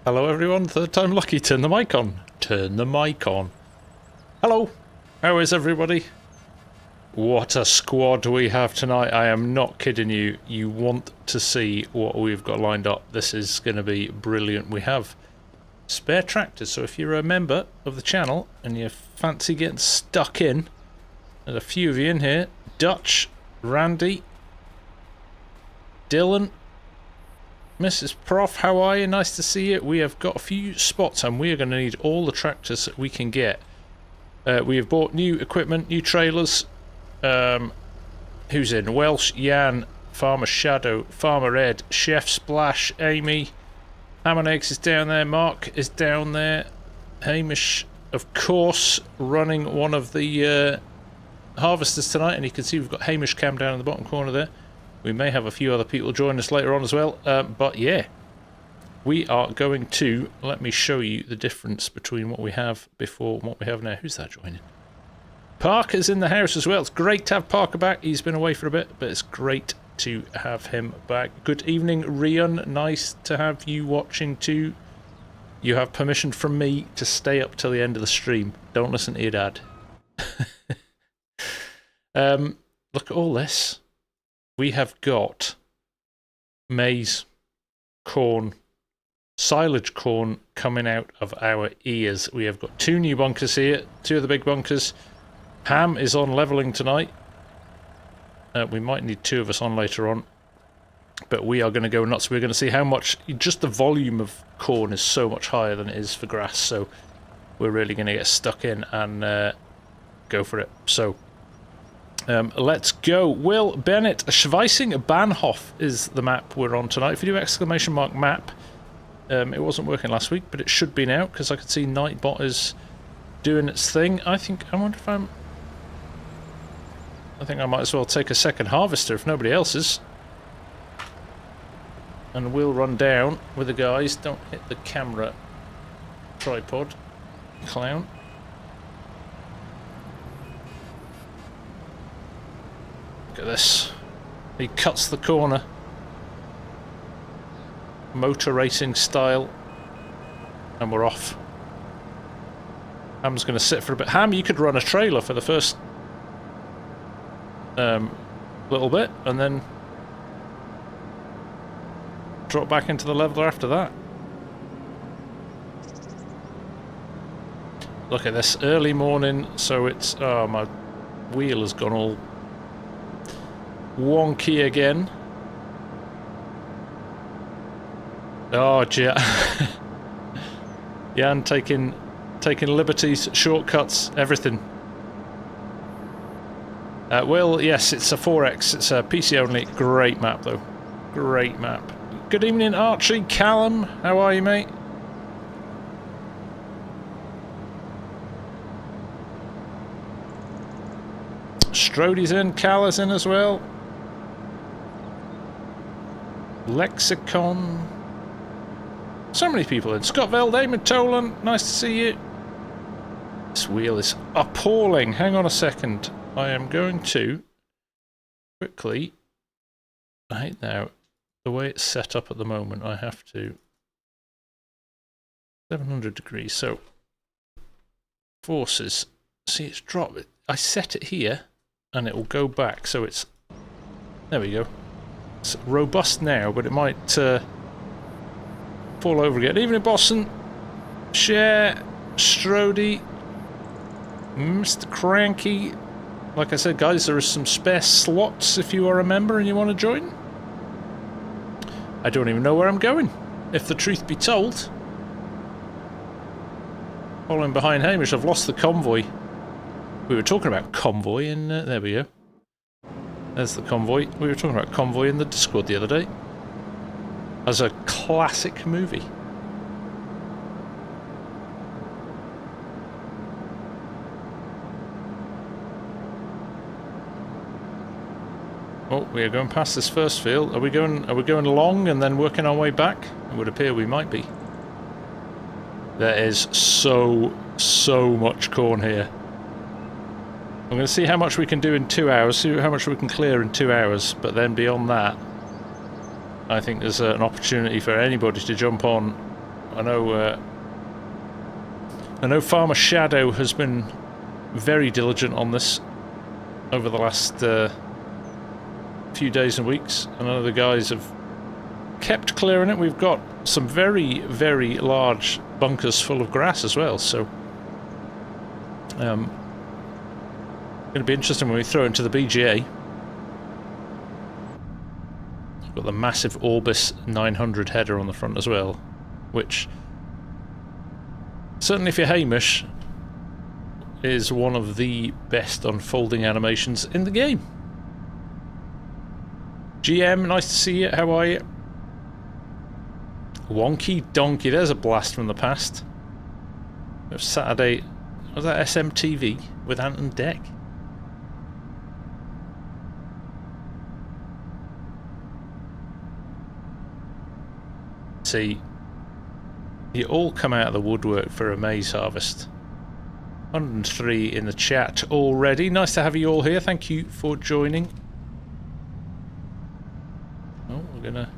Hello everyone, third time lucky, turn the mic on. Turn the mic on. Hello, how is everybody? What a squad we have tonight, I am not kidding you. You want to see what we've got lined up. This is going to be brilliant. We have spare tractors, so if you're a member of the channel and you fancy getting stuck in, there's a few of you in here. Dutch, Randy, Dylan, Mrs. Prof, how are you? Nice to see you. We have got a few spots and we are going to need all the tractors that we can get. We have bought new equipment, new trailers. Who's in? Welsh, Jan, Farmer Shadow, Farmer Ed, Chef Splash, Amy, Ham and Eggs is down there, Mark is down there, Hamish, of course, running one of the harvesters tonight, and you can see we've got Hamish Cam down in the bottom corner there. We may have a few other people join us later on as well, but yeah, we are going to, let me show you the difference between what we have before and what we have now. Who's that joining? Parker's in the house as well. It's great to have Parker back. He's been away for a bit, but it's great to have him back. Good evening, Rian. Nice to have you watching too. You have permission from me to stay up till the end of the stream. Don't listen to your dad. Look at all this. We have got maize, corn, silage corn coming out of our ears. We have got two new bunkers here, two of the big bunkers. Ham is on levelling tonight. We might need two of us on later on, but we are going to go nuts. We're going to see how much, just the volume of corn is so much higher than it is for grass, so we're really going to get stuck in and go for it. So let's go. Will Bennett, Schwesing Bahnhof is the map we're on tonight. If you do exclamation mark map, it wasn't working last week, but it should be now, because I can see Nightbot is doing its thing. I wonder if I think I might as well take a second harvester if nobody else is. And we'll run down with the guys. Don't hit the camera tripod, clown. Look at this. He cuts the corner. Motor racing style. And we're off. Ham's going to sit for a bit. Ham, you could run a trailer for the first little bit and then drop back into the leveler after that. Look at this, early morning, so it's, oh, my wheel has gone all wonky again. Oh, Jan taking liberties, shortcuts, everything. Will, yes, it's a 4X. It's a PC only. Great map, though. Great map. Good evening, Archie. Callum, how are you, mate? Strody's in. Cal is in as well. Lexicon. So many people in. Scott Veld, Damon Tolan, nice to see you. This wheel is appalling. Hang on a second. I am going to quickly, right now, the way it's set up at the moment, I have to 700 degrees, so forces, see it's dropped. I set it here and it will go back, so it's, there we go. It's robust now, but it might fall over again. Evening Boston, Share, Strody, Mr. Cranky. Like I said, guys, there are some spare slots if you are a member and you want to join. I don't even know where I'm going, if the truth be told. Following behind Hamish, I've lost the convoy. We were talking about convoy in... there we go. There's the convoy. We were talking about convoy in the Discord the other day. As a classic movie. Oh, we are going past this first field. Are we going along and then working our way back? It would appear we might be. There is so much corn here. I'm going to see how much we can do in 2 hours, see how much we can clear in 2 hours, but then beyond that, I think there's an opportunity for anybody to jump on I know Farmer Shadow has been very diligent on this over the last few days and weeks. I know the guys have kept clearing it. We've got some very, very large bunkers full of grass as well, so going to be interesting when we throw it into the BGA. We've got the massive Orbis 900 header on the front as well, which certainly if you're Hamish is one of the best unfolding animations in the game. GM, nice to see you. How are you? Wonky Donkey, there's a blast from the past. It was Saturday, was that SMTV with Ant and Deck? See, you all come out of the woodwork for a maize harvest. 103 in the chat already. Nice to have you all here. Thank you for joining. Oh, we're gonna...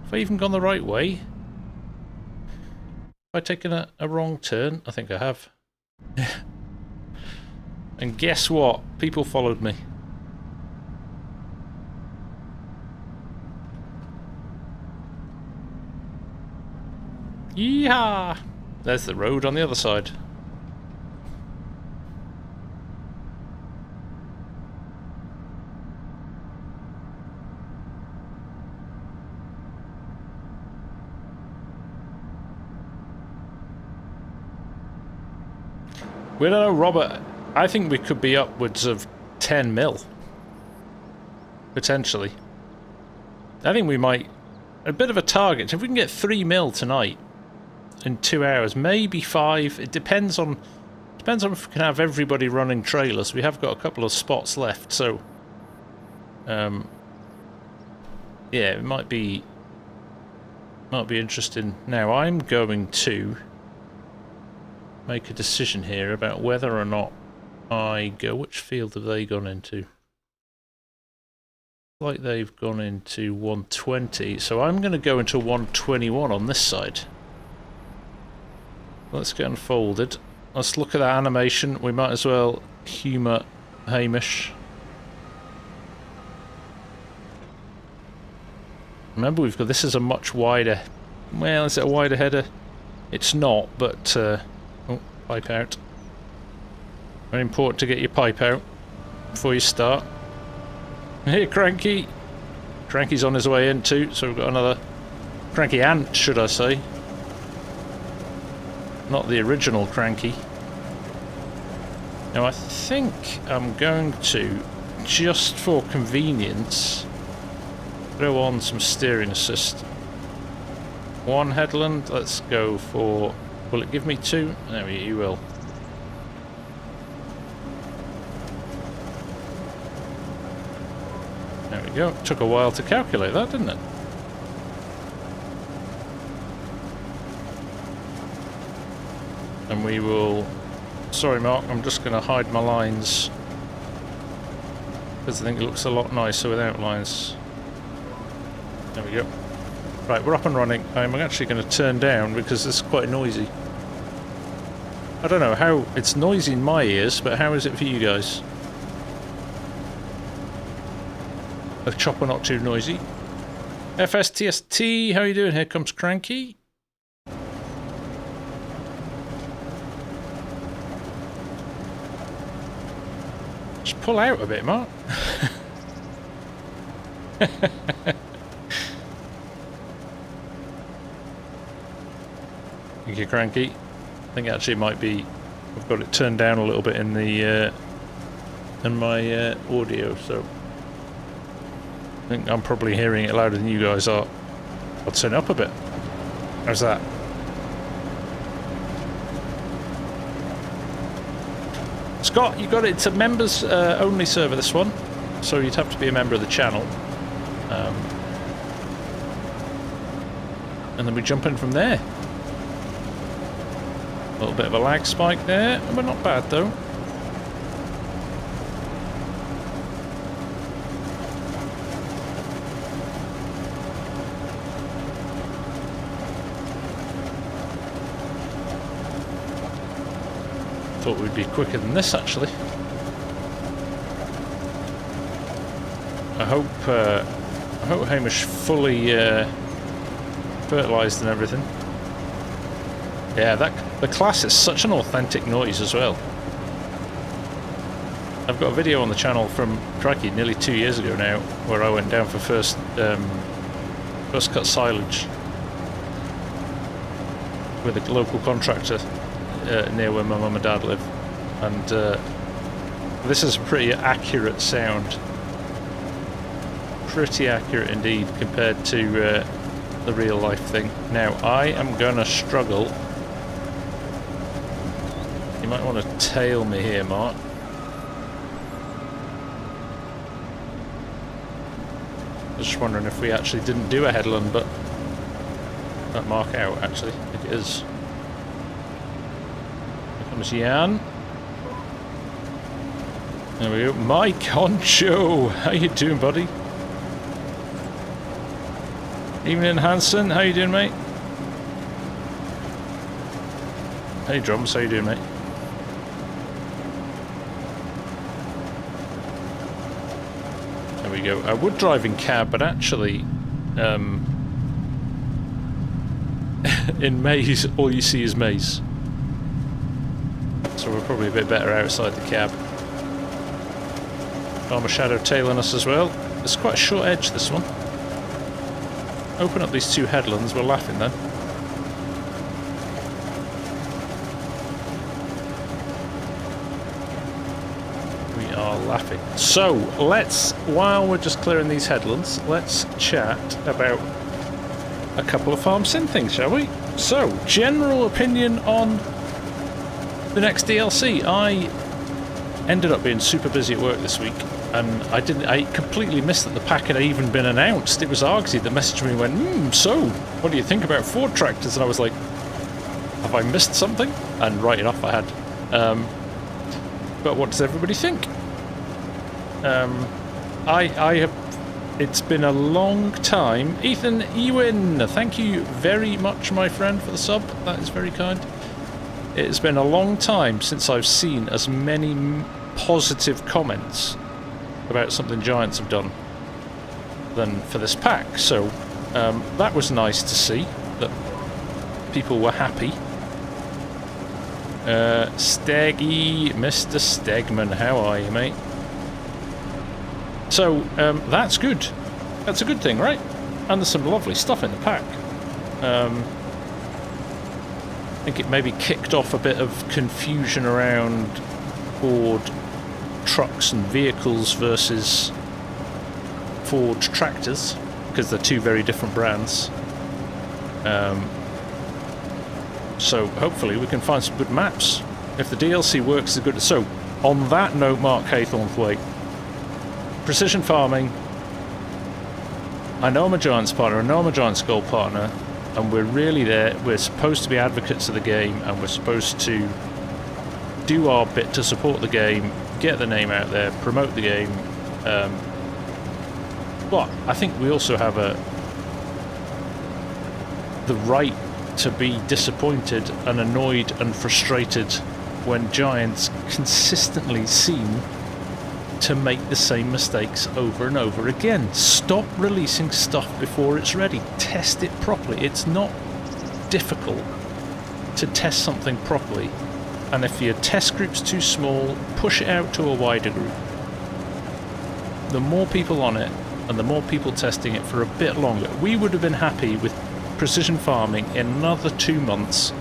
Have I even gone the right way? Have I taken a wrong turn? I think I have. And guess what? People followed me. Yeehaw! There's the road on the other side. We don't know, Robert. I think we could be upwards of 10 mil. Potentially. I think we might... A bit of a target. If we can get 3 mil tonight in 2 hours, maybe 5. It depends on if we can have everybody running trailers. We have got a couple of spots left, so... yeah, it might be interesting. Now, I'm going to make a decision here about whether or not I go... Which field have they gone into? Like they've gone into 120, so I'm going to go into 121 on this side. Let's get unfolded. Let's look at that animation. We might as well humour Hamish. Remember, we've got... This is a much wider... Well, is it a wider header? It's not, but... oh, pipe out. Very important to get your pipe out before you start. Here, Cranky! Cranky's on his way in too, so we've got another... Cranky Ant, should I say. Not the original Cranky. Now, I think I'm going to, just for convenience, throw on some steering assist. One headland, let's go for... Will it give me 2? There you will. There we go. It took a while to calculate that, didn't it? And we will... Sorry, Mark, I'm just going to hide my lines, because I think it looks a lot nicer without lines. There we go. Right, we're up and running. I'm actually going to turn down because it's quite noisy. I don't know how... It's noisy in my ears, but how is it for you guys? A chopper not too noisy. FSTST, how you doing? Here comes Cranky. Just pull out a bit, Mark. Thank you, Cranky. I think actually it might be... I've got it turned down a little bit in the in my audio, so I think I'm probably hearing it louder than you guys are. I'll turn it up a bit. How's that? Scott, you got it. It's a members only server, this one, so you'd have to be a member of the channel. And then we jump in from there. A little bit of a lag spike there, but not bad though. thought we'd be quicker than this, actually. I hope Hamish fully fertilised and everything. Yeah, the class is such an authentic noise as well. I've got a video on the channel from, crikey, nearly 2 years ago now, where I went down for first cut silage with a local contractor near where my mum and dad live, and this is a pretty accurate sound. Pretty accurate indeed compared to the real life thing. Now I am gonna struggle. You might want to tail me here, Mark. I was just wondering if we actually didn't do a headland, but that mark out actually. I think it is. Here comes Jan. There we go. Mike Honcho! How you doing, buddy? Evening, Hanson. How you doing, mate? Hey, Drums. How you doing, mate? There we go. I would drive in cab, but actually, in Maize, all you see is Maize. So we're probably a bit better outside the cab. Farmer Shadow tailing us as well. It's quite a short edge, this one. Open up these two headlands, we're laughing then. We are laughing. So, let's, while we're just clearing these headlands, let's chat about a couple of FarmSim things, shall we? So, general opinion on the next DLC. I ended up being super busy at work this week, and I completely missed that the pack had even been announced. It was Argsy that messaged me and went, so, what do you think about Ford tractors? And I was like, have I missed something? And right enough, I had. But what does everybody think? I have. It's been a long time. Ethan Ewan, thank you very much, my friend, for the sub. That is very kind. It's been a long time since I've seen as many positive comments about something Giants have done than for this pack. So that was nice to see that people were happy. Steggy, Mr. Stegman, how are you, mate? So that's good. That's a good thing, right? And there's some lovely stuff in the pack. I think it maybe kicked off a bit of confusion around Ford trucks and vehicles versus Ford tractors, because they're two very different brands. So hopefully we can find some good maps if the DLC works as good. So on that note, Mark Haythornthwaite, precision farming, I know I'm a Giants partner, I know I'm a Giants Gold partner, and we're really there. We're supposed to be advocates of the game, and we're supposed to do our bit to support the game, get the name out there, promote the game. But I think we also have the right to be disappointed and annoyed and frustrated when Giants consistently seem to make the same mistakes over and over again. Stop releasing stuff before it's ready. Test it properly. It's not difficult to test something properly. And if your test group's too small, push it out to a wider group. The more people on it, and the more people testing it for a bit longer, we would have been happy with precision farming in another 2 months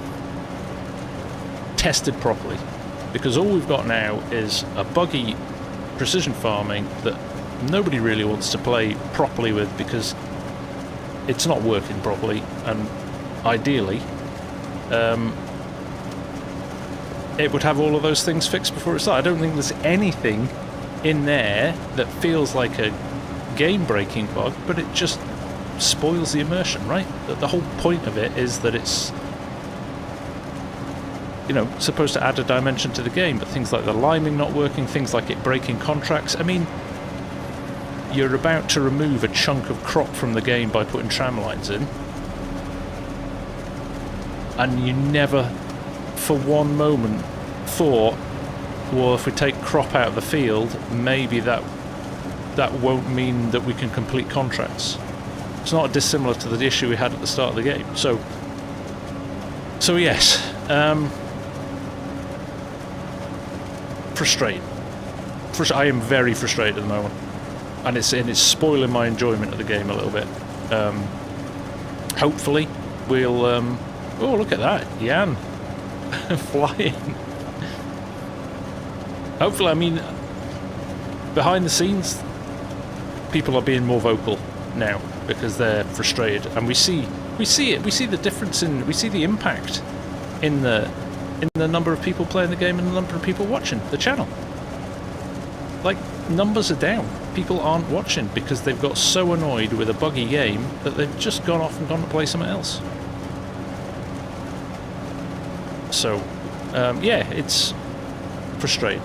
tested properly. Because all we've got now is a buggy precision farming that nobody really wants to play properly with because it's not working properly, and ideally it would have all of those things fixed before it starts. I don't think there's anything in there that feels like a game-breaking bug, but it just spoils the immersion, right? The whole point of it is that it's, you know, supposed to add a dimension to the game, but things like the liming not working, things like it breaking contracts. I mean, you're about to remove a chunk of crop from the game by putting tram lines in, and you never for one moment thought, well, if we take crop out of the field, maybe that won't mean that we can complete contracts. It's not dissimilar to the issue we had at the start of the game. So yes, frustrating. I am very frustrated at the moment, and it's spoiling my enjoyment of the game a little bit. Hopefully, we'll. Oh, look at that, Jan, flying. Hopefully, I mean, behind the scenes, people are being more vocal now because they're frustrated, and we see it. We see the difference we see the impact in the number of people playing the game and the number of people watching the channel. Like, numbers are down. People aren't watching because they've got so annoyed with a buggy game that they've just gone off and gone to play something else. So, yeah, it's frustrating.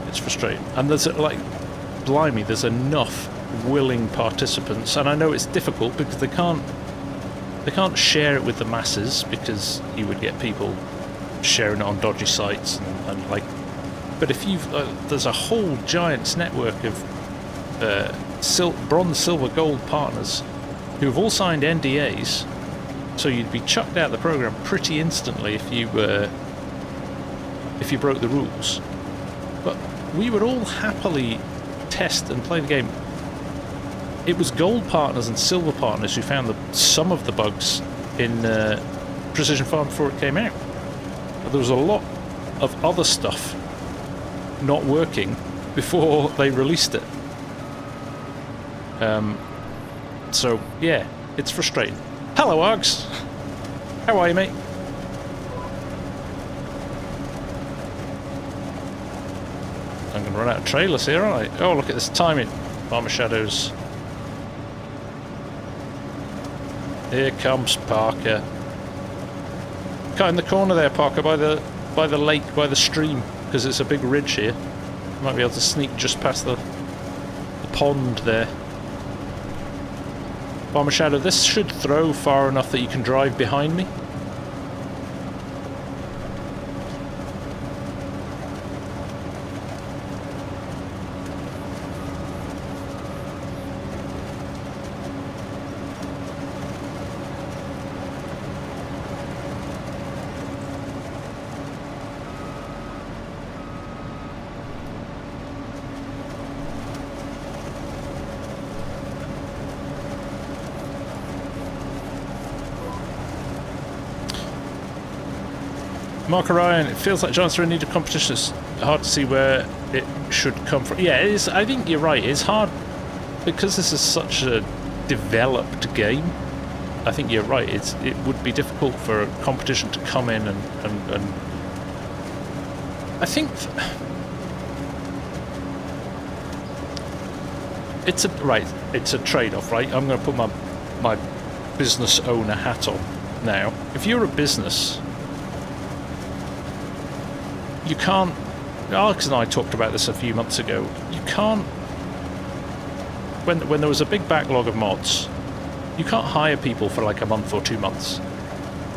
It's frustrating. And there's, like, blimey, there's enough willing participants, and I know it's difficult because they can't share it with the masses because you would get people sharing it on dodgy sites and like. But if you've there's a whole giant's network of bronze, silver, gold partners who have all signed NDAs, so you'd be chucked out of the program pretty instantly if you broke the rules. But we would all happily test and play the game. It was gold partners and silver partners who found some of the bugs in Precision Farm before it came out. But there was a lot of other stuff not working before they released it. So yeah, it's frustrating. Hello, Args. How are you, mate? I'm going to run out of trailers here, aren't I? Oh, look at this timing. Farmer Shadows. Here comes Parker. Cut in the corner there, Parker, by the lake, by the stream, because it's a big ridge here. You might be able to sneak just past the pond there. Farmer Shadow, this should throw far enough that you can drive behind me. Mark Orion, it feels like Giants are in need of competition. It's hard to see where it should come from. Yeah, it is. I think you're right. It's hard because this is such a developed game. I think you're right. It would be difficult for a competition to come in and I think it's a trade-off, right? I'm going to put my business owner hat on now. If you're a business, you can't. Alex and I talked about this a few months ago. You can't. When there was a big backlog of mods, you can't hire people for like a month or 2 months,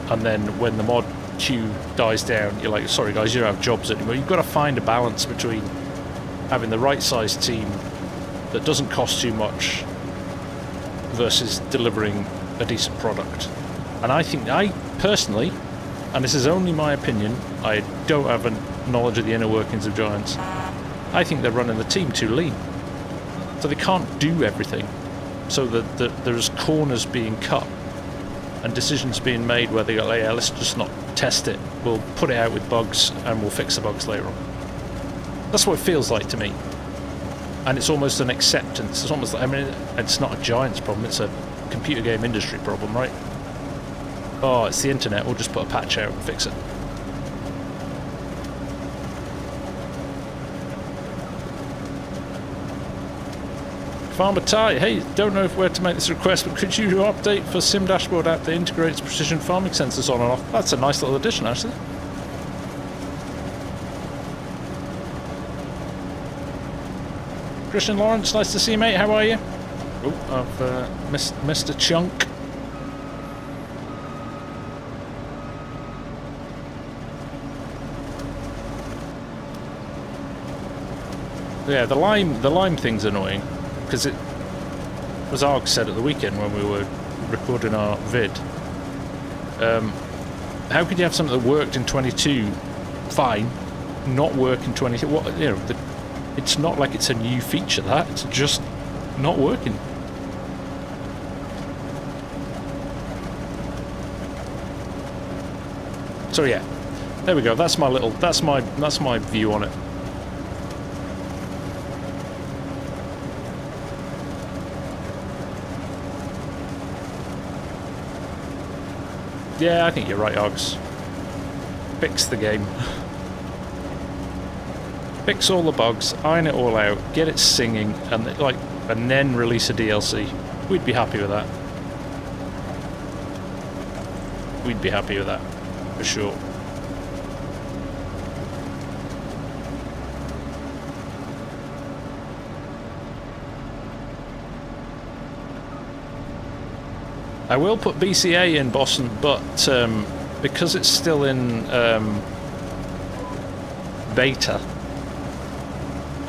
and then when the mod queue dies down, you're like, sorry guys, you don't have jobs anymore. You've got to find a balance between having the right size team that doesn't cost too much versus delivering a decent product. And I think, I personally, and this is only my opinion, I don't have a knowledge of the inner workings of Giants, I think they're running the team too lean. So they can't do everything. So that there's corners being cut and decisions being made where they go, yeah, let's just not test it. We'll put it out with bugs and we'll fix the bugs later on. That's what it feels like to me. And it's almost an acceptance. It's almost like, I mean, it's not a Giants problem, it's a computer game industry problem, right? Oh, it's the internet, we'll just put a patch out and fix it. Farmer Ty, hey, don't know where to make this request, but could you update for Sim Dashboard app that integrates precision farming sensors on and off? That's a nice little addition, actually. Christian Lawrence, nice to see you, mate. How are you? Oh, I've missed a chunk. Yeah, the lime thing's annoying because it, as Arg said at the weekend when we were recording our vid, how could you have something that worked in 22 fine, not work in 22? What, you know, it's not like it's a new feature, that it's just not working. So yeah, there we go. That's my view on it. Yeah, I think you're right, Args. Fix the game. Fix all the bugs, iron it all out, get it singing, and then release a DLC. We'd be happy with that. We'd be happy with that, for sure. I will put BCA in Boston, but because it's still in beta,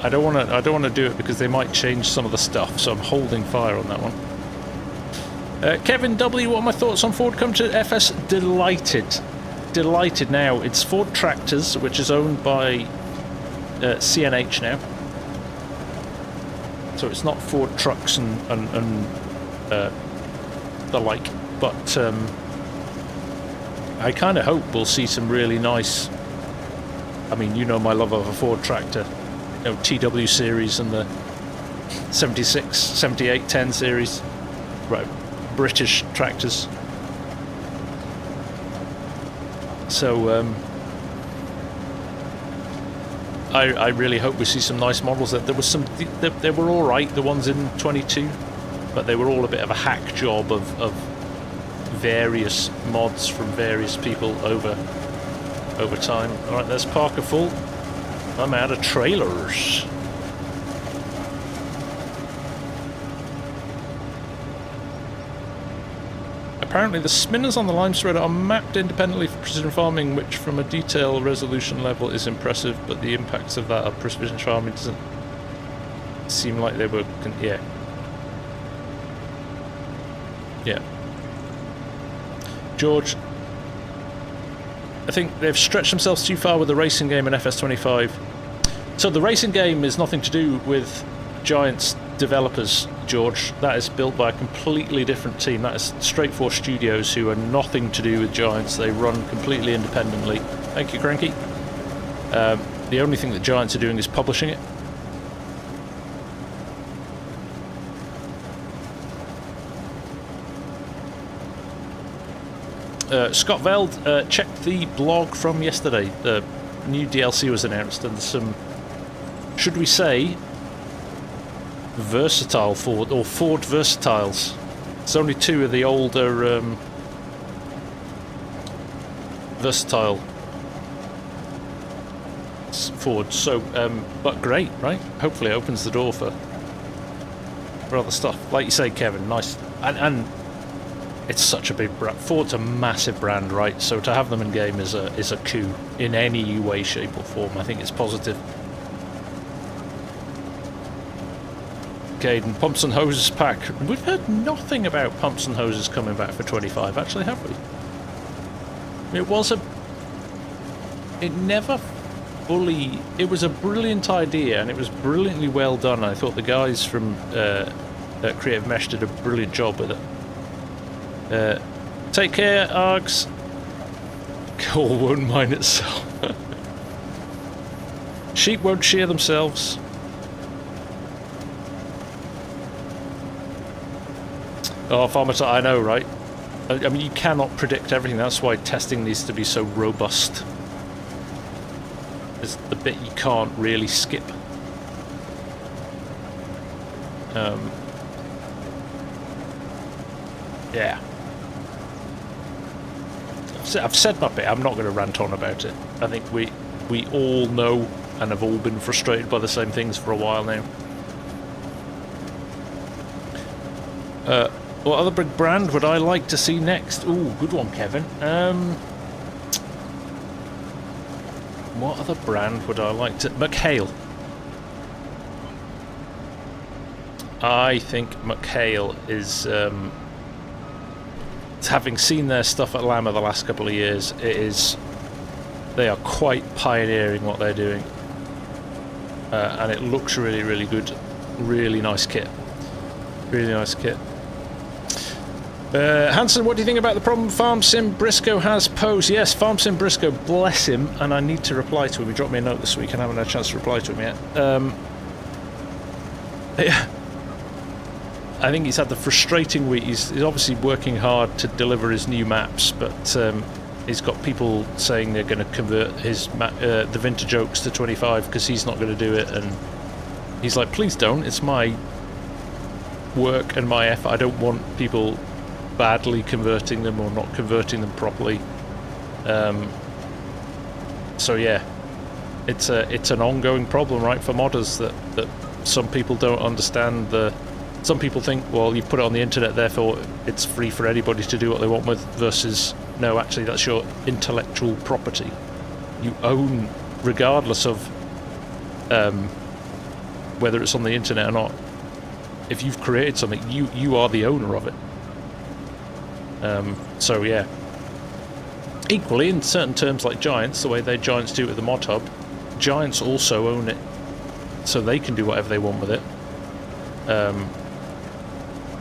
I don't want to do it because they might change some of the stuff. So I'm holding fire on that one. Kevin W, what are my thoughts on Ford come to FS? Delighted. Now it's Ford Tractors, which is owned by CNH now. So it's not Ford Trucks and the like, but I kind of hope we'll see some really nice, I mean, you know my love of a Ford tractor, you know, TW series and the 76, 78, 10 series, right, British tractors. So I really hope we see some nice models. There was some, they were all right, the ones in 22. But they were all a bit of a hack job of various mods from various people over time. Alright, there's Parker full. I'm out of trailers. Apparently the spinners on the lime spreader are mapped independently for precision farming, which from a detail resolution level is impressive, but the impacts of that on precision farming doesn't seem like they were... yeah. Yeah. George, I think they've stretched themselves too far with the racing game in FS25. So the racing game is nothing to do with Giant's developers, George. That is built by a completely different team. That is Straight Force Studios, who are nothing to do with Giants. They run completely independently. Thank you, Cranky. The only thing that Giants are doing is publishing it. Scott Veld, checked the blog from yesterday. The new DLC was announced, and some, should we say, versatile Ford, or Ford Versatiles. There's only two of the older versatile Fords, so, but great, right? Hopefully it opens the door for other stuff. Like you say, Kevin, nice, and it's such a big brand. Ford's a massive brand, right? So to have them in game is a coup in any way, shape or form. I think it's positive. Caden, Pumps and Hoses pack. We've heard nothing about Pumps and Hoses coming back for 25, actually, have we? It was it never fully... It was a brilliant idea, and it was brilliantly well done. I thought the guys from Creative Mesh did a brilliant job with it. Take care, Args. Coal won't mine itself. Sheep won't shear themselves. Oh, Farmer, I know, right? I mean, you cannot predict everything. That's why testing needs to be so robust. It's the bit you can't really skip. Yeah. I've said my bit. I'm not going to rant on about it. I think we all know and have all been frustrated by the same things for a while now. What other big brand would I like to see next? Ooh, good one, Kevin. What other brand would I like to... McHale. I think McHale is, having seen their stuff at Lamma the last couple of years, they are quite pioneering what they're doing. And it looks really, really good. Really nice kit. Really nice kit. Hanson, what do you think about the problem FarmSim Briscoe has posed? Yes, FarmSim Briscoe, bless him, and I need to reply to him. He dropped me a note this week and I haven't had a chance to reply to him yet. Yeah. I think he's had the frustrating week. He's obviously working hard to deliver his new maps, but he's got people saying they're going to convert his the vintage oaks to 25 because he's not going to do it, and he's like, please don't, it's my work and my effort. I don't want people badly converting them or not converting them properly. So yeah, it's an ongoing problem, right, for modders that some people don't understand. Some people think, well, you've put it on the internet, therefore it's free for anybody to do what they want with, versus, no, actually that's your intellectual property. You own, regardless of whether it's on the internet or not. If you've created something, you are the owner of it. So yeah. Equally, in certain terms like Giants, the way Giants do it with the modhub, Giants also own it, so they can do whatever they want with it.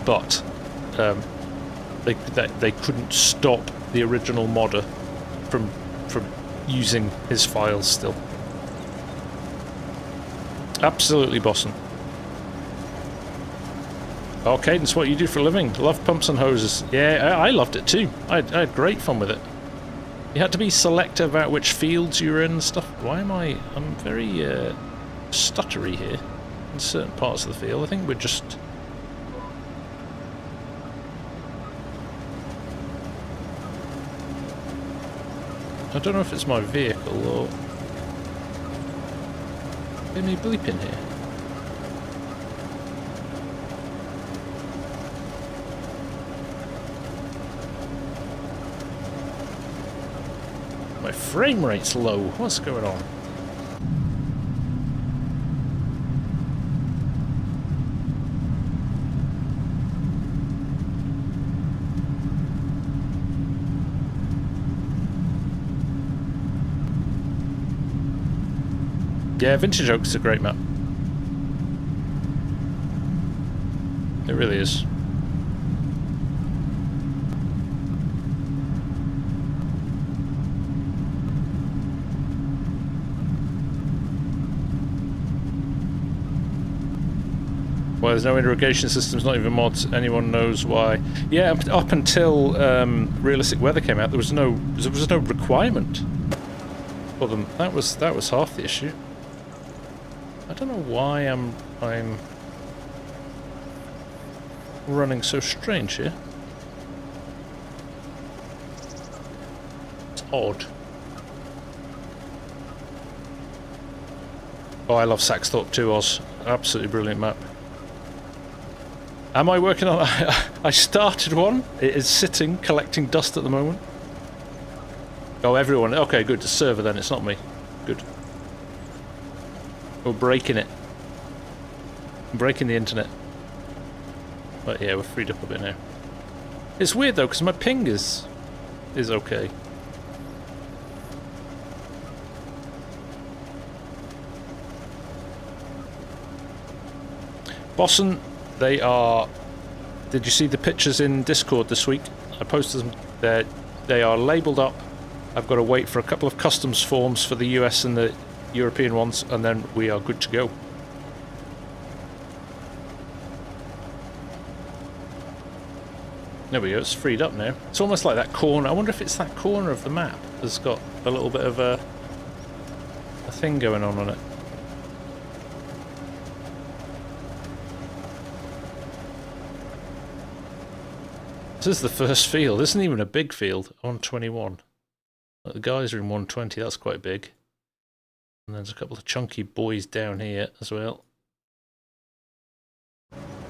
But they couldn't stop the original modder from using his files still. Absolutely bossing. Oh, Cadence, what you do for a living? Love pumps and hoses. Yeah, I loved it too. I had great fun with it. You had to be selective about which fields you were in and stuff. Why am I'm very stuttery here in certain parts of the field. I think we're just... I don't know if it's my vehicle or... Let me bleep in here. My frame rate's low. What's going on? Yeah, Vintage Oak's a great map. It really is. Well, there's no irrigation systems, not even mods. Anyone knows why? Yeah, up until realistic weather came out, there was no requirement for them. That was half the issue. I don't know why I'm running so strange here. It's odd. Oh, I love Saxthorpe too, Oz. Absolutely brilliant map. Am I working on... I started one. It is sitting, collecting dust at the moment. Oh, everyone. Okay, good. The server then. It's not me. Good. We're breaking it. Breaking the internet. But yeah, we're freed up a bit now. It's weird though, because my ping is okay. Boston, they are... Did you see the pictures in Discord this week? I posted them. They are labelled up. I've got to wait for a couple of customs forms for the US and the European ones, and then we are good to go. There we go, it's freed up now. It's almost like that corner. I wonder if it's that corner of the map that's got a little bit of a thing going on it. This is the first field. This isn't even a big field. 121. The guys are in 120. That's quite big. And there's a couple of chunky boys down here as well.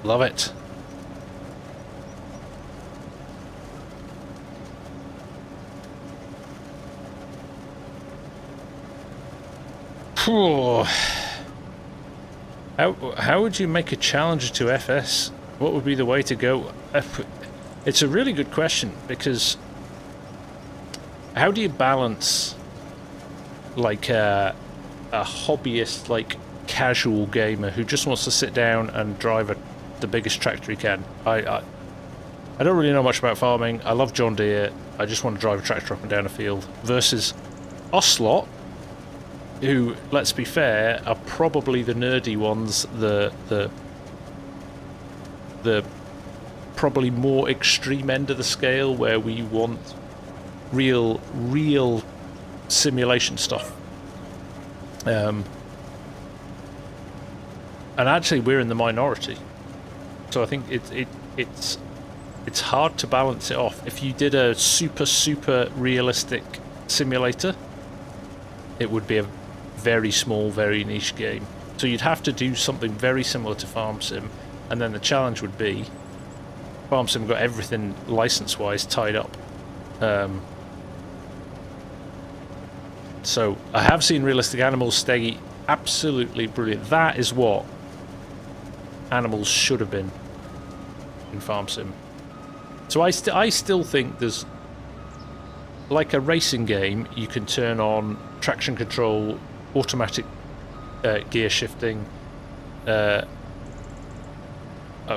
Love it. How would you make a challenger to FS? What would be the way to go? It's a really good question, because how do you balance like a hobbyist, like casual gamer who just wants to sit down and drive the biggest tractor he can? I don't really know much about farming. I love John Deere. I just want to drive a tractor up and down a field. Versus Ocelot, who, let's be fair, are probably the nerdy ones, the probably more extreme end of the scale, where we want real simulation stuff. And actually, we're in the minority, so I think it's hard to balance it off. If you did a super realistic simulator, it would be a very small, very niche game. So you'd have to do something very similar to FarmSim, and then the challenge would be FarmSim got everything license-wise tied up. So I have seen realistic animals stay absolutely brilliant. That is what animals should have been in FarmSim. So I still think there's, like a racing game, you can turn on traction control, automatic gear shifting, a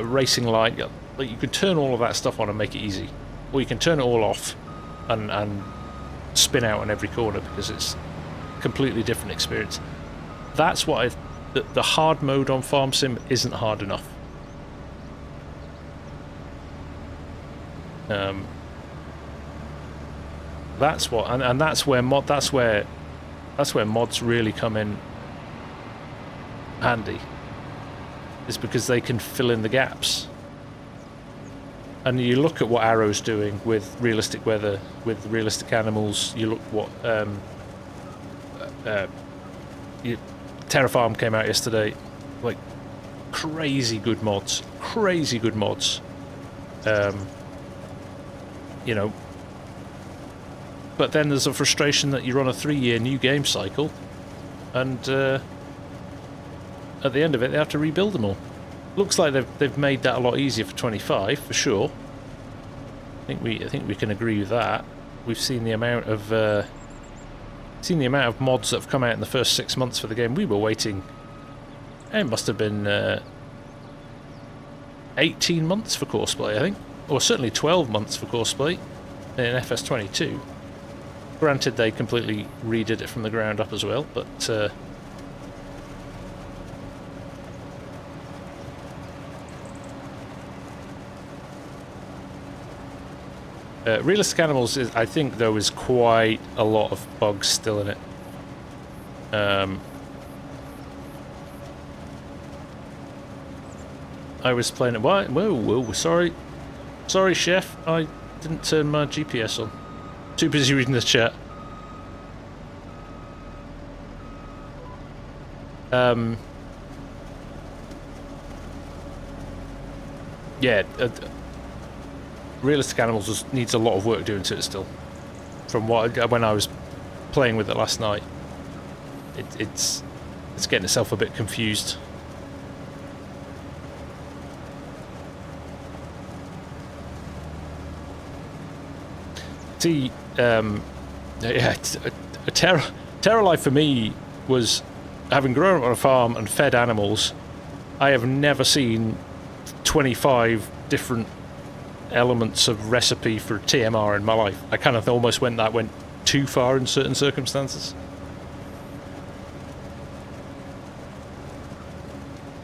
racing light. Like, you could turn all of that stuff on and make it easy, or you can turn it all off and spin out on every corner, because it's a completely different experience. That's what the hard mode on FarmSim isn't hard enough. That's what, and that's where mods really come in handy, is because they can fill in the gaps. And you look at what Arrow's doing with realistic weather, with realistic animals. You look what Terrafarm came out yesterday, like crazy good mods. You know, but then there's a frustration that you're on a 3-year new game cycle, and at the end of it they have to rebuild them all. Looks like they've made that a lot easier for 25 for sure. I think we can agree with that. We've seen the amount of mods that have come out in the first 6 months for the game. We were waiting. It must have been 18 months for Courseplay, I think, or certainly 12 months for Courseplay in FS22. Granted, they completely redid it from the ground up as well, but realistic animals, I think, though, is quite a lot of bugs still in it. I was playing it. Whoa, sorry, chef. I didn't turn my GPS on. Too busy reading the chat. Yeah. Realistic Animals needs a lot of work doing to it still. From when I was playing with it last night, it's getting itself a bit confused. See, yeah, Terra Life for me was, having grown up on a farm and fed animals, I have never seen 25 different elements of recipe for TMR in my life. I kind of almost went too far in certain circumstances.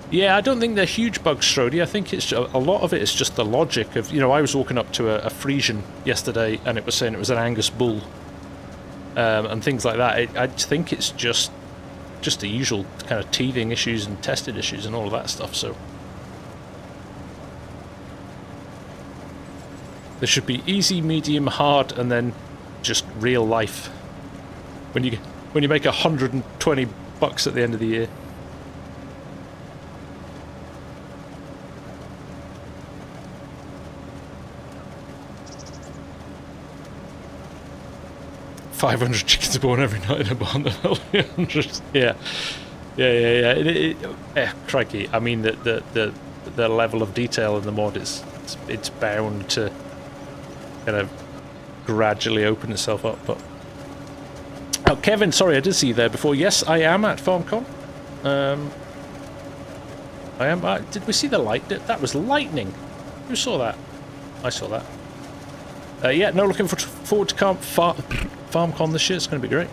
Yeah, I don't think they're huge bugs, Strody. I think it's a lot of it is just the logic of, you know, I was walking up to a Frisian yesterday and it was saying it was an Angus bull, and things like that. I think it's just the usual kind of teething issues and tested issues and all of that stuff. So there should be easy, medium, hard, and then just real life. When you make $120 at the end of the year. $500 chickens born every night in a barn. Yeah. Crikey! I mean, the level of detail in the mod is it's bound to kind of gradually open itself up. But oh, Kevin, sorry, I did see you there before. Yes, I am at FarmCon. I am. Did we see the light? That was lightning. Who saw that? I saw that. Yeah, no, looking forward to FarmCon this year. It's going to be great.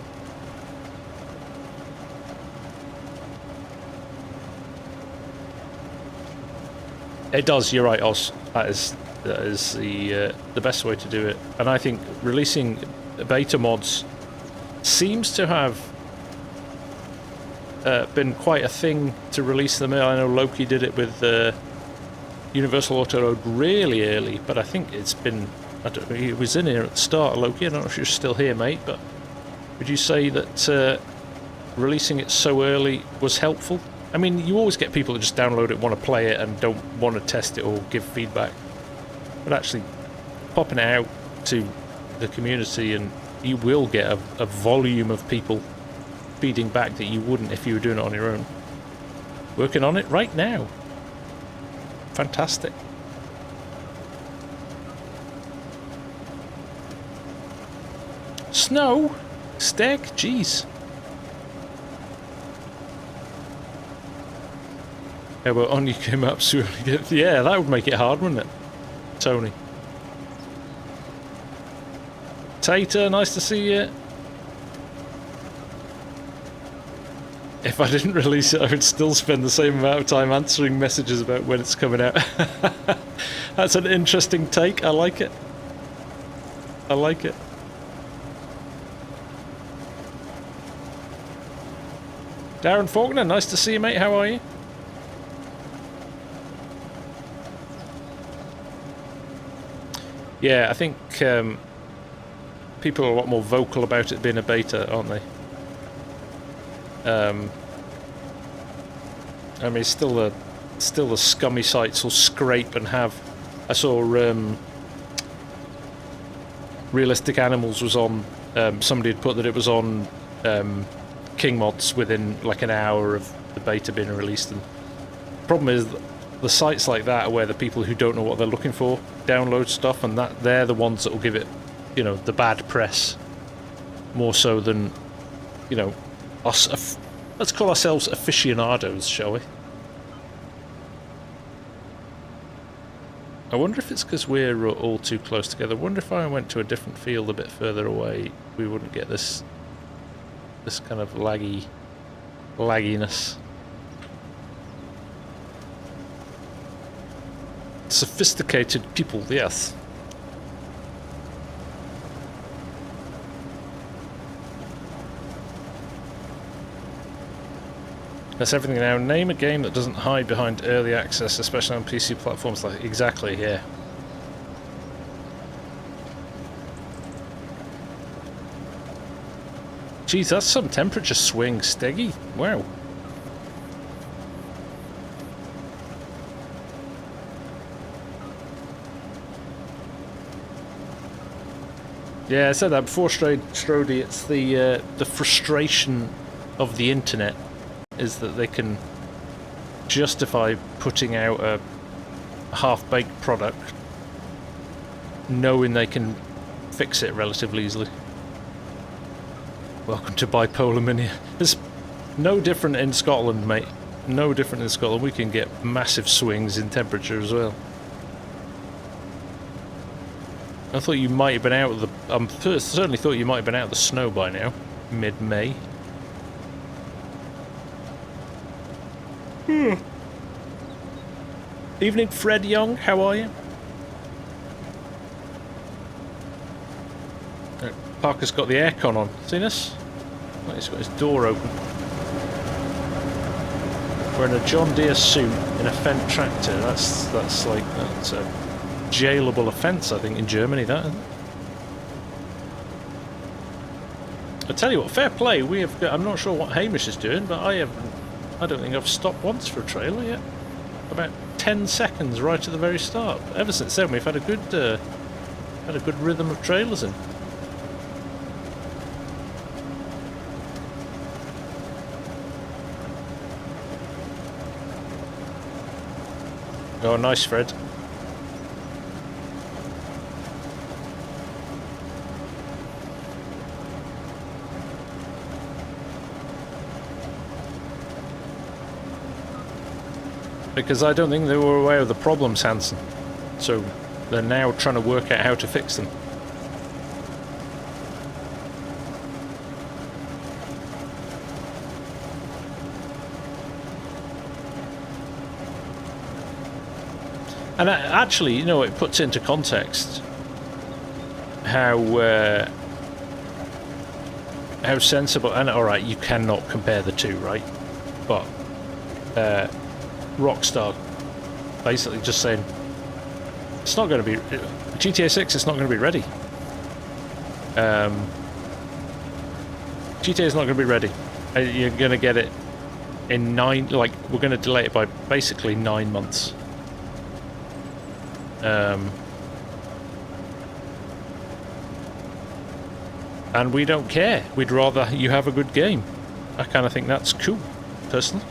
It does. You're right, Oz. That is the best way to do it. And I think releasing beta mods seems to have been quite a thing to release them. I know Loki did it with Universal Auto Load really early, but I think it's been. I don't know. He was in here at the start, Loki. I don't know if you're still here, mate. But would you say that releasing it so early was helpful? I mean, you always get people that just download it, want to play it, and don't want to test it or give feedback. But actually, popping it out to the community, and you will get a volume of people feeding back that you wouldn't if you were doing it on your own. Working on it right now. Fantastic. Snow? Steg? Jeez. Yeah, well, on you came up soon. Yeah, that would make it hard, wouldn't it? Tony. Tater, nice to see you. If I didn't release it, I would still spend the same amount of time answering messages about when it's coming out. That's an interesting take. I like it. I like it. Darren Faulkner, nice to see you, mate. How are you? Yeah, I think people are a lot more vocal about it being a beta, aren't they? I mean, still the scummy sites will scrape and have. I saw Realistic Animals was on. Somebody had put that it was on King Mods within like an hour of the beta being released. And the problem is, the sites like that are where the people who don't know what they're looking for download stuff, and that they're the ones that will give it, you know, the bad press more so than, you know, us. Let's call ourselves aficionados, shall we? I wonder if it's because we're all too close together. I wonder if I went to a different field a bit further away, we wouldn't get this kind of lagginess. Sophisticated people, yes. That's everything now. Name a game that doesn't hide behind early access, especially on PC platforms. Like exactly, yeah. Geez, that's some temperature swing, Steggy. Wow. Yeah, I said that before, Strody. It's the frustration of the internet is that they can justify putting out a half-baked product knowing they can fix it relatively easily. Welcome to Bipolar Mania. It's no different in Scotland, mate. No different in Scotland. We can get massive swings in temperature as well. I thought you might have been out of the... certainly thought you might have been out of the snow by now. Mid-May. Evening, Fred Young. How are you? Parker's got the aircon on. Seen this? Oh, he's got his door open. Wearing a John Deere suit in a Fendt tractor. That's a jailable offence, I think, in Germany. That. Isn't it? I tell you what, fair play. We have. I'm not sure what Hamish is doing, but I don't think I've stopped once for a trailer yet. About 10 seconds right at the very start. Ever since then, we've had a good rhythm of trailers in. Oh, nice, Fred. Because I don't think they were aware of the problems, Hansen. So they're now trying to work out how to fix them. And actually, you know, it puts into context how sensible. And all right, you cannot compare the two, right? But Rockstar basically just saying it's not going to be GTA 6. It's not going to be ready. GTA is not going to be ready. You're going to get it in we're going to delay it by basically 9 months. And we don't care. We'd rather you have a good game. I kind of think that's cool, personally.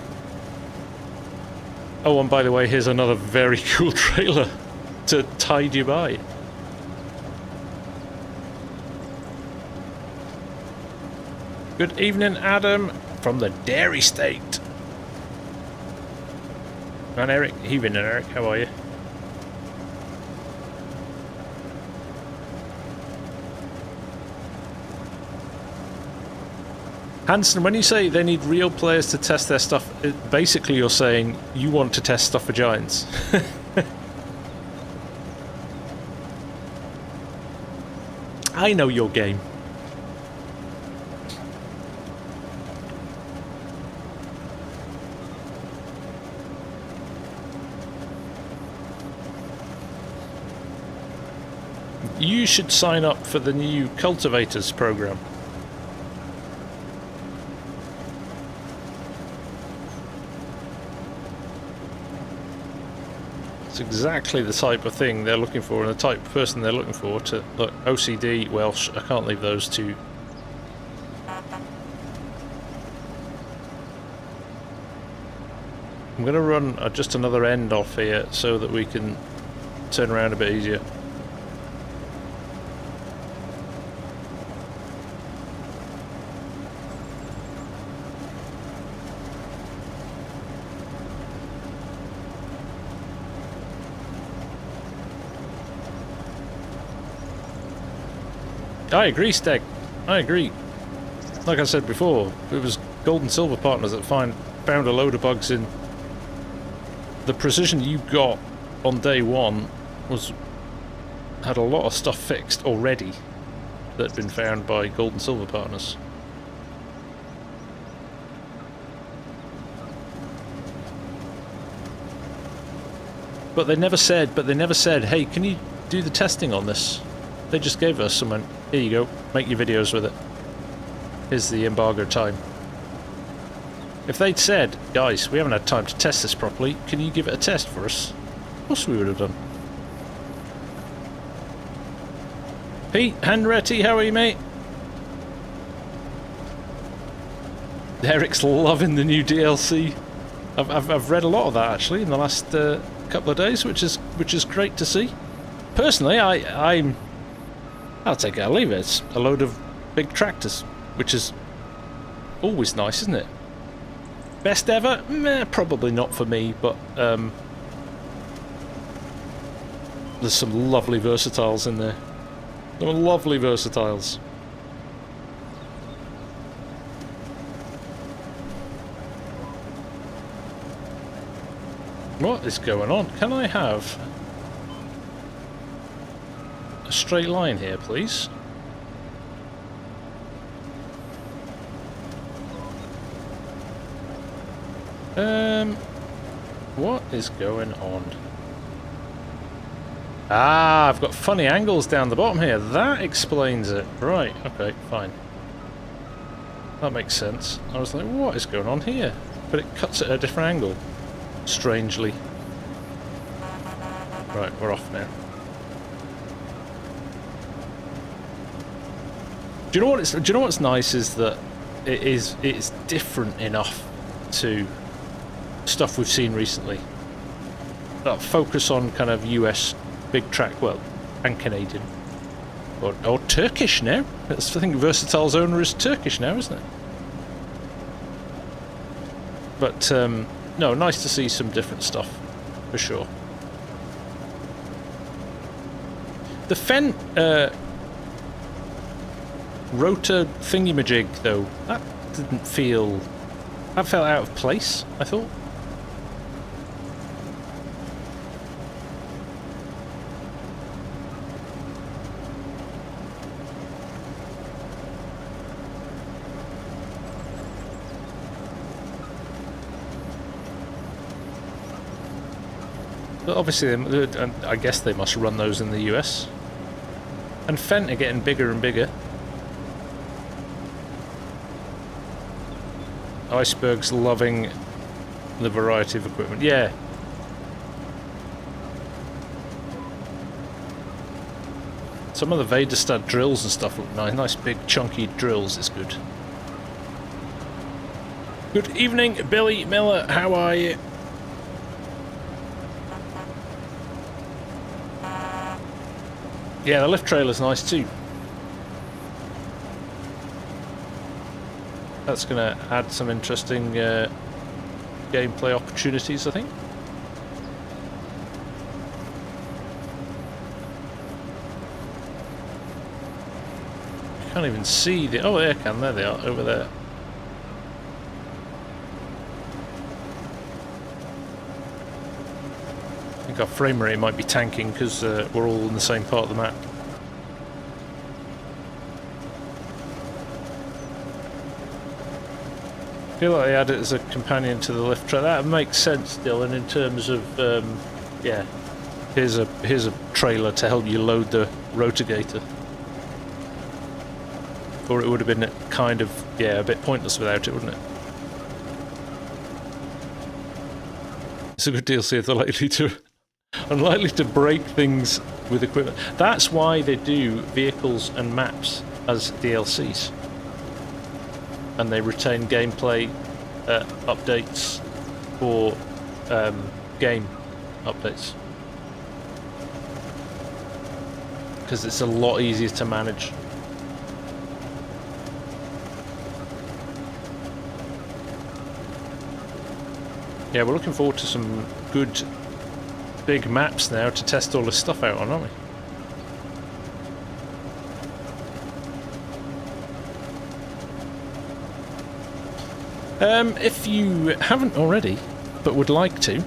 Oh, and by the way, here's another very cool trailer to tide you by. Good evening, Adam, from the Dairy State. And Eric, evening, Eric, how are you? Hanson, when you say they need real players to test their stuff, basically you're saying you want to test stuff for Giants. I know your game. You should sign up for the new Cultivators program. It's exactly the type of thing they're looking for and the type of person they're looking for to look. OCD, Welsh, I can't leave those two. I'm going to run just another end off here so that we can turn around a bit easier. I agree, Steg. I agree. Like I said before, it was Gold and Silver Partners that found a load of bugs in. The precision you got on day one had a lot of stuff fixed already that had been found by Gold and Silver Partners. But they never said, hey, can you do the testing on this? They just gave us and went, here you go, make your videos with it. Here's the embargo time. If they'd said, guys, we haven't had time to test this properly, can you give it a test for us? Of course we would have done. Pete, Henretti, how are you, mate? Eric's loving the new DLC. I've read a lot of that actually in the last couple of days, which is great to see. Personally, I'll take it, I'll leave it. It's a load of big tractors, which is always nice, isn't it? Best ever? Meh, probably not for me, but there's some lovely versatiles in there. Some lovely versatiles. What is going on? Can I have a straight line here, please? What is going on? Ah, I've got funny angles down the bottom here. That explains it. Right, okay, fine. That makes sense. I was like, what is going on here? But it cuts at a different angle. Strangely. Right, we're off now. Do you know what's nice is that it's different enough to stuff we've seen recently. focus on kind of US big track, well, and Canadian. Or Turkish now. I think Versatile's owner is Turkish now, isn't it? But, no, nice to see some different stuff, for sure. The Fendt rotor thingy-majig, though, that felt out of place, I thought. But obviously, I guess they must run those in the US. And Fendt are getting bigger and bigger. Iceberg's loving the variety of equipment. Yeah. Some of the Vaderstad drills and stuff look nice. Nice big chunky drills is good. Good evening, Billy Miller. How are you? Yeah, the lift trailer's nice too. That's going to add some interesting gameplay opportunities, I think. I can't even see the... Oh, there I can. There they are, over there. I think our frame rate might be tanking because we're all in the same part of the map. I feel like they add it as a companion to the lift trailer. That makes sense, Dylan, in terms of yeah. Here's a trailer to help you load the rotogator. Or it would have been kind of, yeah, a bit pointless without it, wouldn't it? It's a good DLC if they're unlikely to break things with equipment. That's why they do vehicles and maps as DLCs. And they retain gameplay updates for game updates. Because it's a lot easier to manage. Yeah, we're looking forward to some good big maps now to test all this stuff out on, aren't we? If you haven't already, but would like to,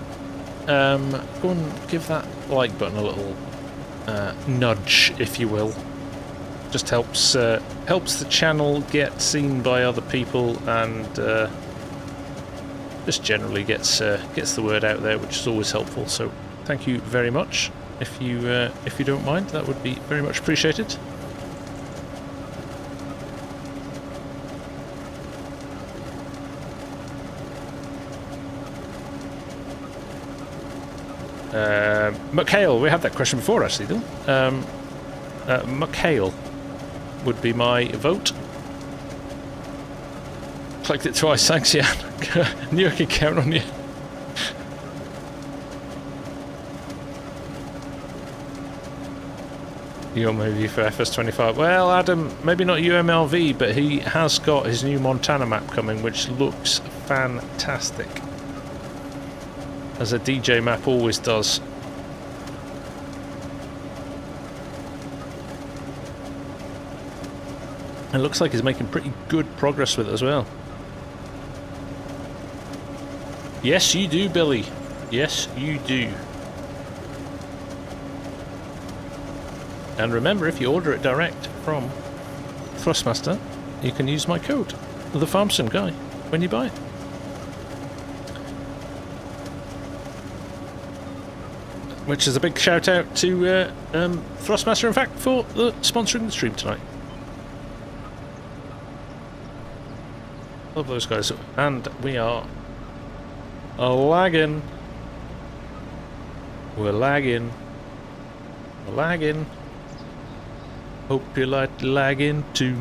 go and give that like button a little nudge, if you will. Just helps the channel get seen by other people, and just generally gets the word out there, which is always helpful. So thank you very much. If you don't mind, that would be very much appreciated. McHale, we had that question before actually, though. McHale would be my vote. Clicked it twice, thanks, Jan. Knew I could count on you. Your movie for FS25. Well, Adam, maybe not UMLV, but he has got his new Montana map coming, which looks fantastic. As a DJ map always does. It looks like he's making pretty good progress with it as well. Yes, you do, Billy. Yes, you do. And remember, if you order it direct from Thrustmaster, you can use my code, the FarmSim guy, when you buy it. Which is a big shout out to Thrustmaster, in fact, for sponsoring the stream tonight. Love those guys. And we are lagging. We're lagging. We're lagging. Hope you like lagging too.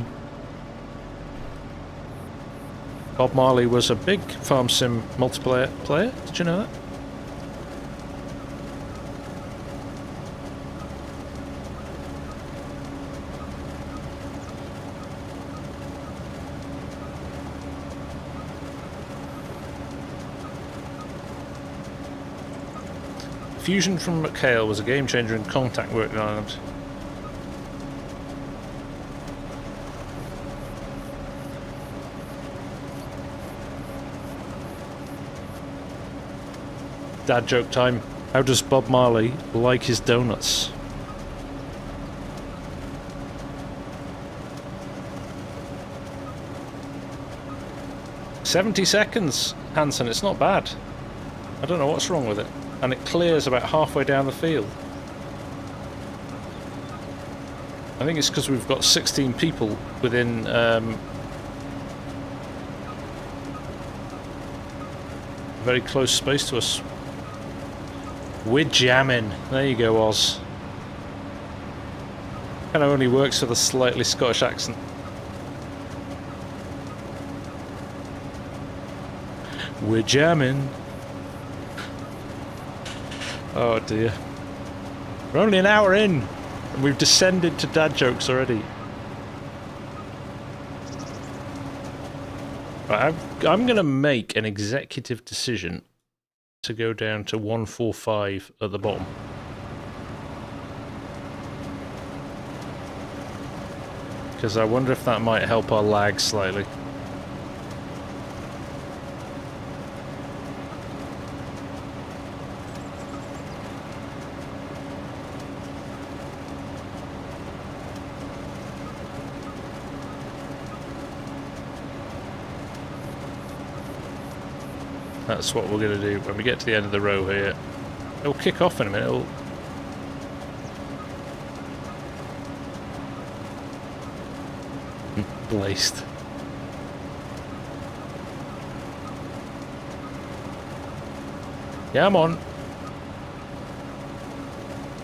Bob Marley was a big FarmSim multiplayer player. Did you know that? Fusion from McHale was a game changer in contact work in Ireland. Dad joke time. How does Bob Marley like his donuts? "70 seconds, Hanson, it's not bad. I don't know what's wrong with it. And it clears about halfway down the field. I think it's because we've got 16 people within very close space to us. We're jamming. There you go, Oz. Kind of only works with a slightly Scottish accent. We're jamming. Oh dear. We're only an hour in and we've descended to dad jokes already. Right, I'm going to make an executive decision to go down to 145 at the bottom. Because I wonder if that might help our lag slightly. That's what we're going to do when we get to the end of the row here. It'll kick off in a minute. It'll... Blazed. Yeah, I'm on.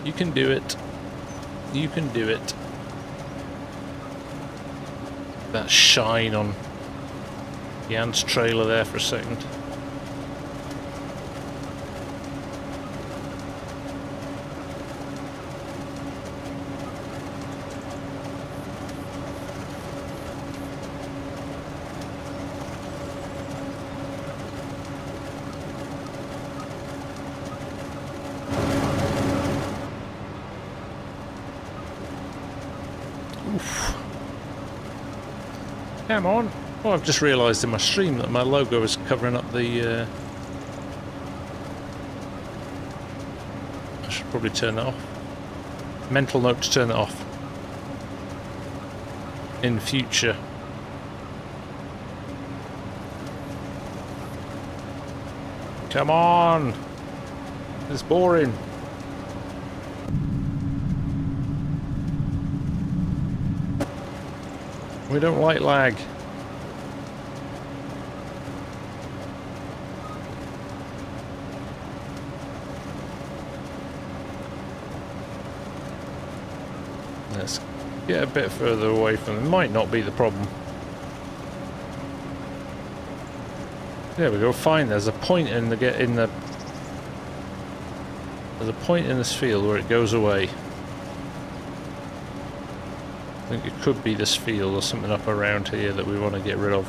You can do it. You can do it. That shine on Jan's trailer there for a second. Come on. Oh, I've just realised in my stream that my logo is covering up the... I should probably turn that off. Mental note to turn that off. In future. Come on! It's boring. We don't like lag. Let's get a bit further away from them. Might not be the problem. There we go. Fine. There's a point in the there's a point in this field where it goes away. I think it could be this field or something up around here that we want to get rid of.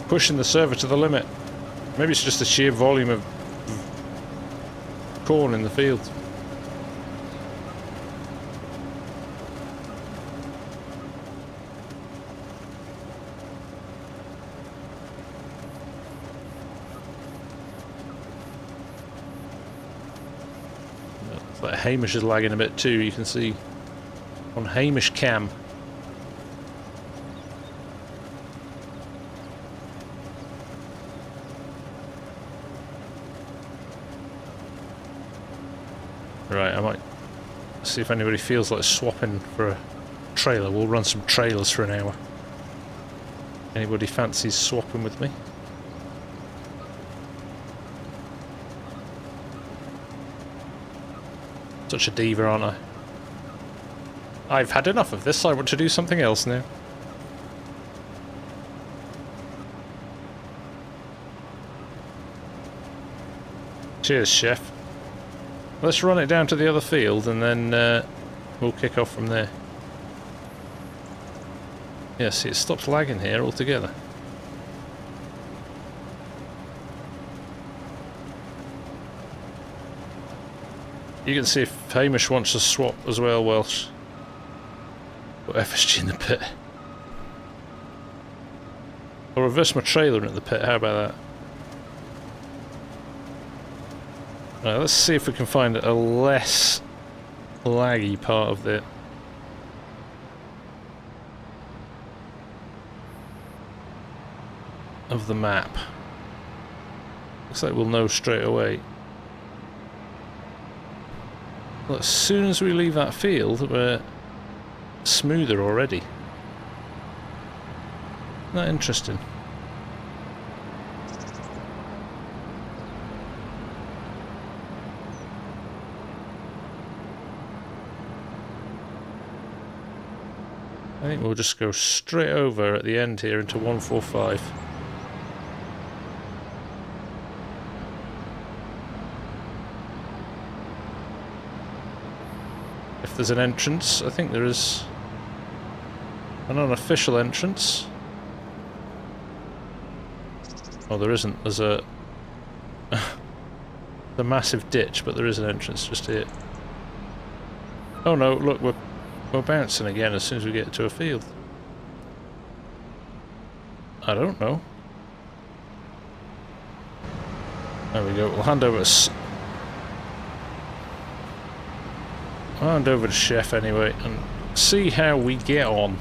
Pushing the server to the limit. Maybe it's just the sheer volume of corn in the field. But Hamish is lagging a bit too, you can see on Hamish cam. Right, I might see if anybody feels like swapping for a trailer. We'll run some trailers for an hour. Anybody fancies swapping with me? Such a diva, aren't I? I've had enough of this, I want to do something else now. Cheers, chef. Let's run it down to the other field and then we'll kick off from there. Yeah, see, it stopped lagging here altogether. You can see if Hamish wants to swap as well, Welsh. Put FSG in the pit. I'll reverse my trailer at the pit, how about that? Right, let's see if we can find a less laggy part of the map. Looks like we'll know straight away. Well, as soon as we leave that field, we're smoother already. Isn't that interesting? I think we'll just go straight over at the end here into 145. If there's an entrance, I think there is an unofficial entrance. Oh, there isn't. There's a the massive ditch, but there is an entrance just here. Oh no, look, we're bouncing again as soon as we get to a field. I don't know. There we go. We'll hand over to Chef anyway and see how we get on.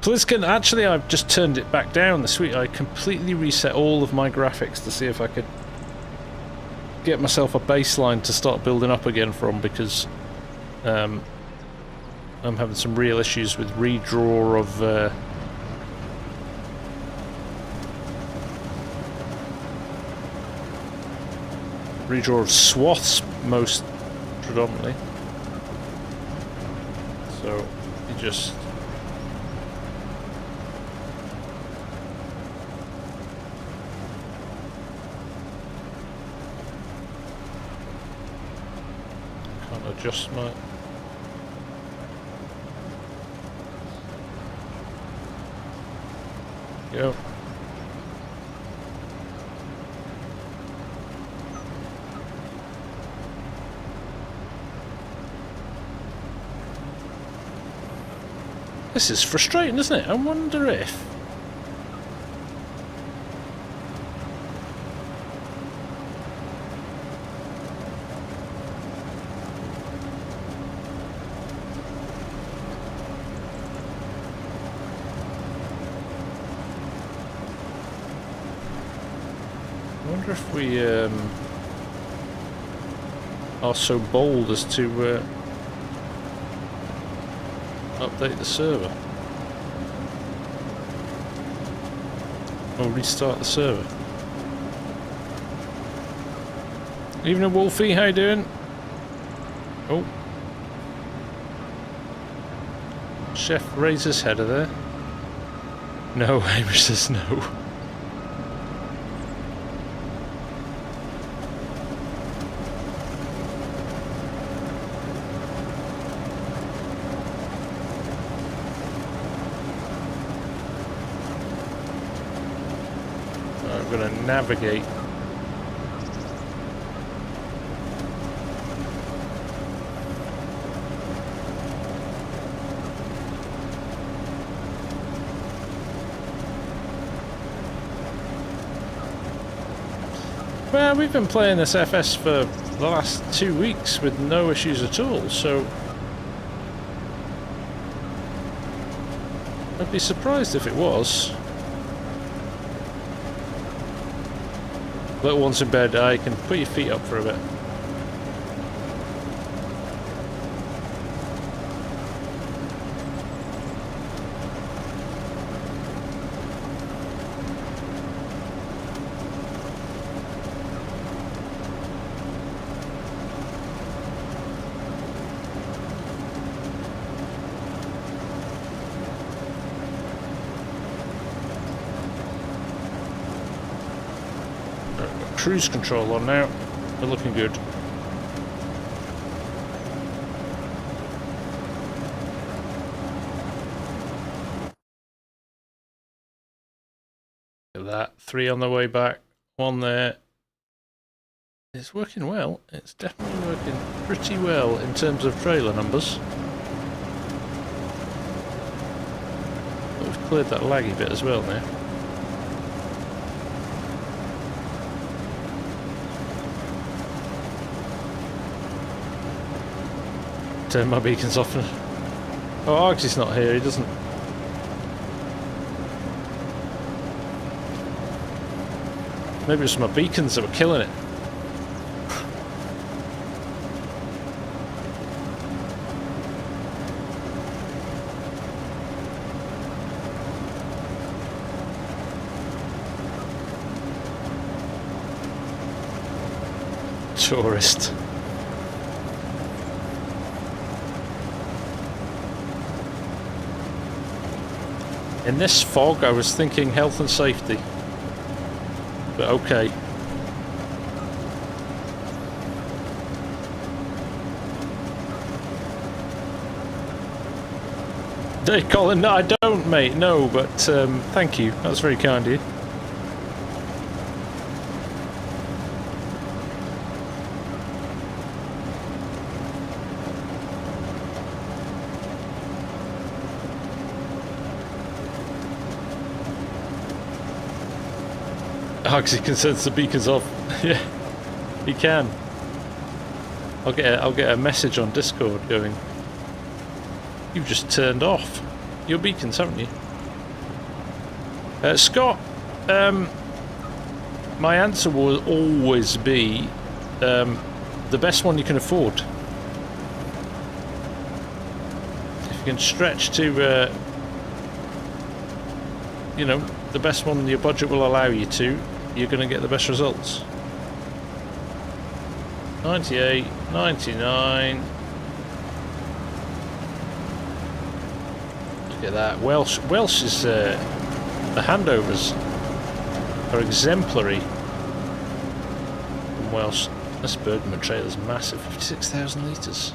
Pliskin, actually I've just turned it back down this week. I completely reset all of my graphics to see if I could get myself a baseline to start building up again from, because I'm having some real issues with redraw of swaths most predominantly. So you just can't adjust my go. This is frustrating, isn't it? I wonder if... I wonder if we are so bold as to update the server or restart the server. Evening Wolfie, how you doing? Oh, Chef raised his head of there. No, Hamish says no. Going to navigate. Well, we've been playing this FS for the last 2 weeks with no issues at all, so I'd be surprised if it was. Little one's in bed, I can put your feet up for a bit. cruise control on now. We're looking good. Look at that. 3 on the way back. 1 there. It's working well. It's definitely working pretty well in terms of trailer numbers. But we've cleared that laggy bit as well now. Turn my beacons off. Oh, Argsy's not here. He doesn't. Maybe it was my beacons that were killing it. Tourist. In this fog, I was thinking health and safety. But okay. Hey Colin, no, I don't, mate, no, but thank you. That's very kind of you. Argsy can sense the beacons off. Yeah, he can. I'll get a message on Discord going, you've just turned off your beacons, haven't you? Scott, my answer will always be the best one you can afford. If you can stretch to, you know, the best one your budget will allow you to, you're going to get the best results. 98, 99. Look at that. Welsh is the handovers are exemplary from Welsh. This Bergman trailer's massive, 56,000 litres.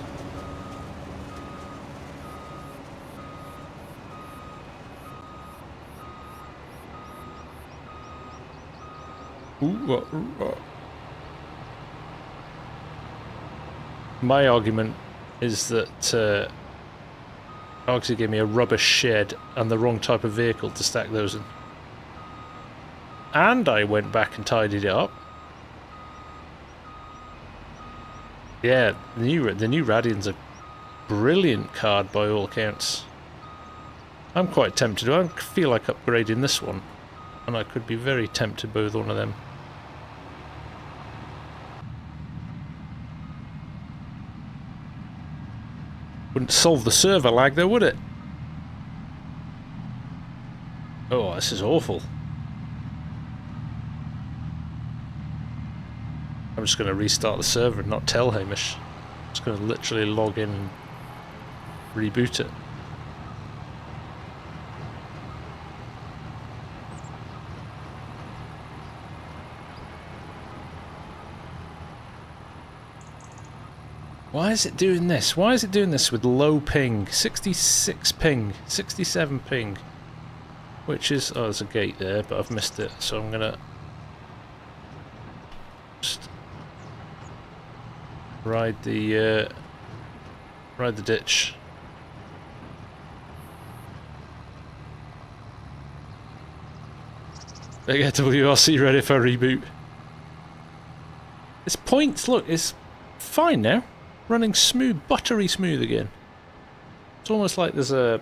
My argument is that Argsy gave me a rubbish shed and the wrong type of vehicle to stack those in. And I went back and tidied it up. Yeah, the new Radian's a brilliant card by all accounts. I'm quite tempted. I feel like upgrading this one, and I could be very tempted by one of them. Wouldn't solve the server lag though, would it? Oh, this is awful. I'm just going to restart the server and not tell Hamish. I'm just going to literally log in and reboot it. Why is it doing this? Why is it doing this with low ping? 66 ping, 67 ping. Which is... oh, there's a gate there, but I've missed it. So I'm going to just ride the ditch. There you go, WRC ready for a reboot. This points, look, it's fine now. Running smooth, buttery smooth again. It's almost like there's a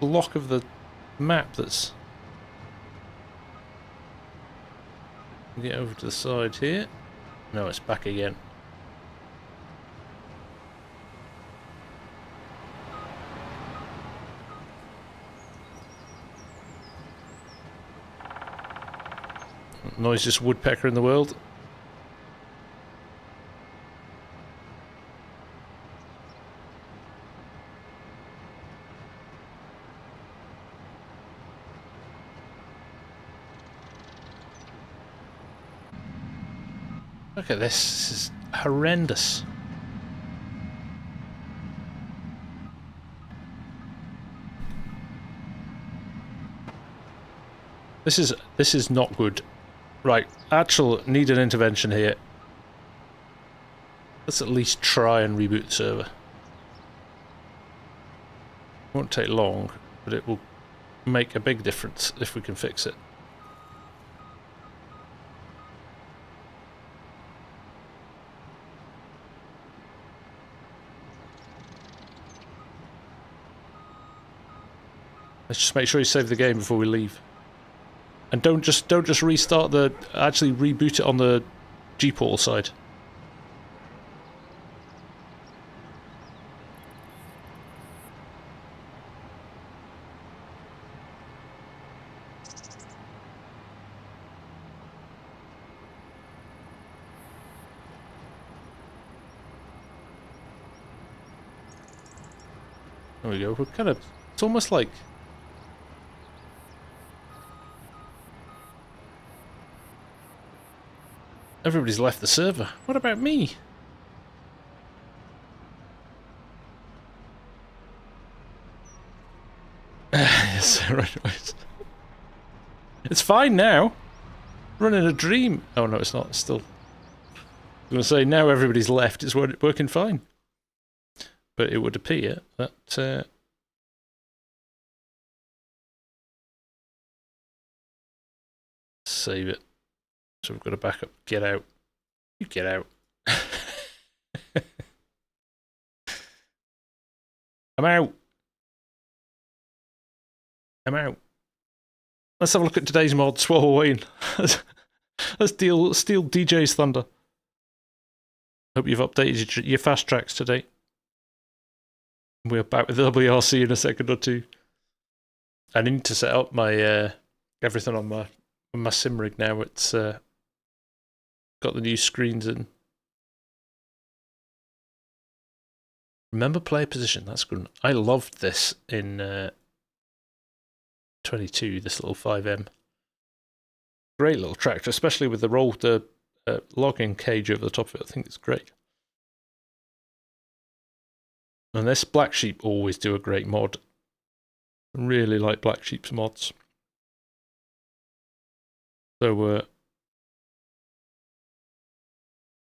block of the map that's... get over to the side here. No, it's back again. Noisiest woodpecker in the world. Look at this. This is horrendous. This is not good. Right, actual need an intervention here. Let's at least try and reboot the server. Won't take long, but it will make a big difference if we can fix it. Let's just make sure you save the game before we leave. And don't just restart the... actually reboot it on the G-Portal side. There we go. We're kind of... it's almost like... everybody's left the server. What about me? Yes, right. It's fine now. Running a dream. Oh no, it's not. It's still... I'm going to say now everybody's left. It's working fine. But it would appear that... save it. So we've got to back up. Get out. You get out. I'm out. I'm out. Let's have a look at today's mods while we're waiting. Let's steal DJ's thunder. Hope you've updated your fast tracks today. We're back with WRC in a second or two. I need to set up my everything on my sim rig now. It's got the new screens in. Remember player position. That's good. I loved this in 22. This little 5M. Great little tractor, especially with the logging cage over the top of it. I think it's great. And this Black Sheep always do a great mod. Really like Black Sheep's mods. So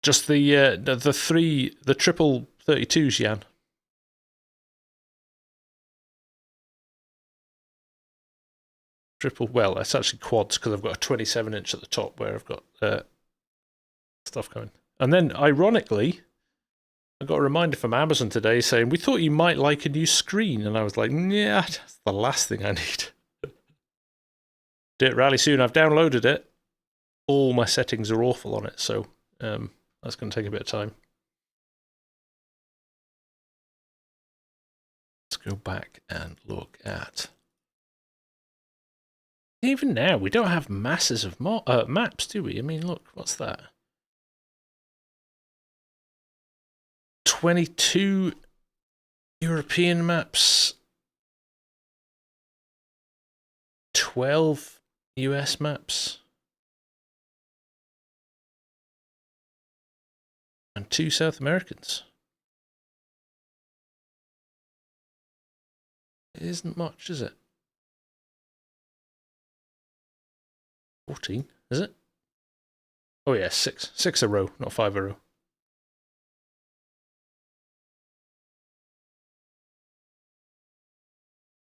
just the triple 32s, Jan. Triple, well, it's actually quads because I've got a 27-inch at the top where I've got stuff going. And then, ironically, I got a reminder from Amazon today saying, we thought you might like a new screen. And I was like, yeah, that's the last thing I need. Dirt Rally soon. I've downloaded it. All my settings are awful on it, so that's going to take a bit of time. Let's go back and look at... even now, we don't have masses of maps, do we? I mean, look, what's that? 22 European maps, 12 US maps, and 2 South Americans. It isn't much, is it? 14, is it? Oh yeah, 6. 6 a row, not 5 a row.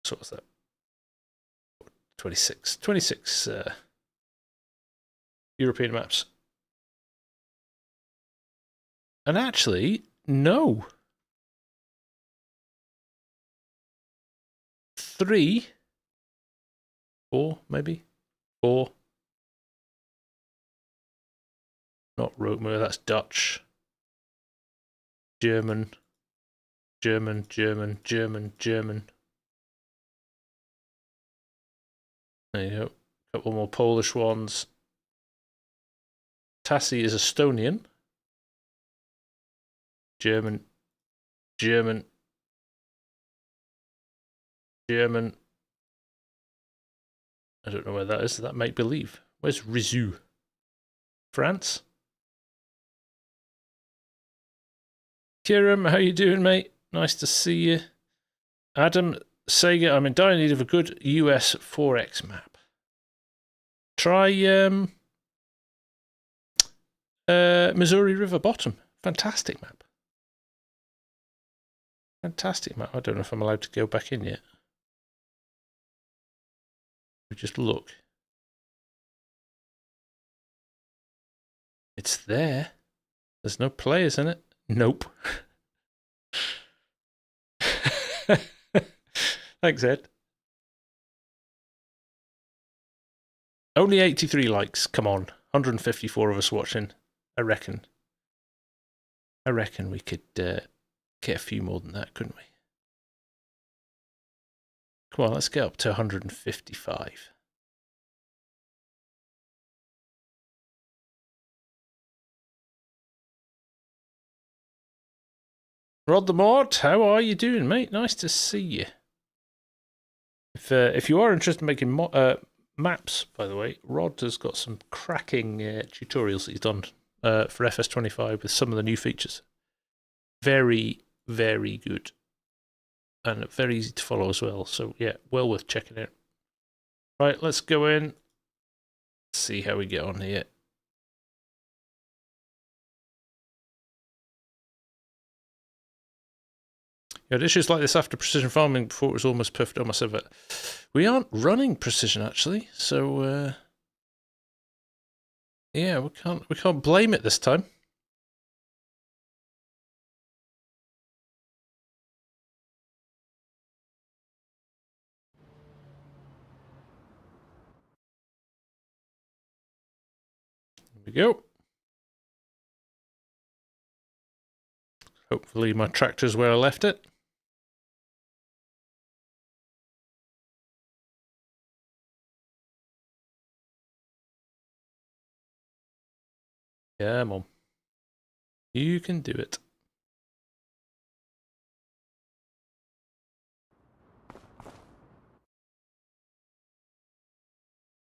So what's that? 26 European maps. And actually, no. 3, 4, maybe 4. Not Rotemur, that's Dutch. German. German. There you go. A couple more Polish ones. Tassi is Estonian. German. I don't know where that is. That make believe. Where's Rizou? France? Kiram, how you doing, mate? Nice to see you. Adam Sega, I'm in dire need of a good US 4X map. Try Missouri River Bottom. Fantastic map. Fantastic map. I don't know if I'm allowed to go back in yet. We just look. It's there. There's no players in it. Nope. Thanks, Ed. Only 83 likes. Come on. 154 of us watching. I reckon we could get a few more than that, couldn't we? Come on, let's get up to 155. Rod the Mod, how are you doing, mate? Nice to see you. If you are interested in making maps, by the way, Rod has got some cracking tutorials that he's done for FS25 with some of the new features. Very, very good. And very easy to follow as well. So, yeah, well worth checking out. Right, let's go in. See how we get on here. You had issues like this after precision farming before it was almost perfect on my server. We aren't running precision actually, so yeah, we can't blame it this time. Here we go. Hopefully my tractor's where I left it. Yeah, Mom. You can do it.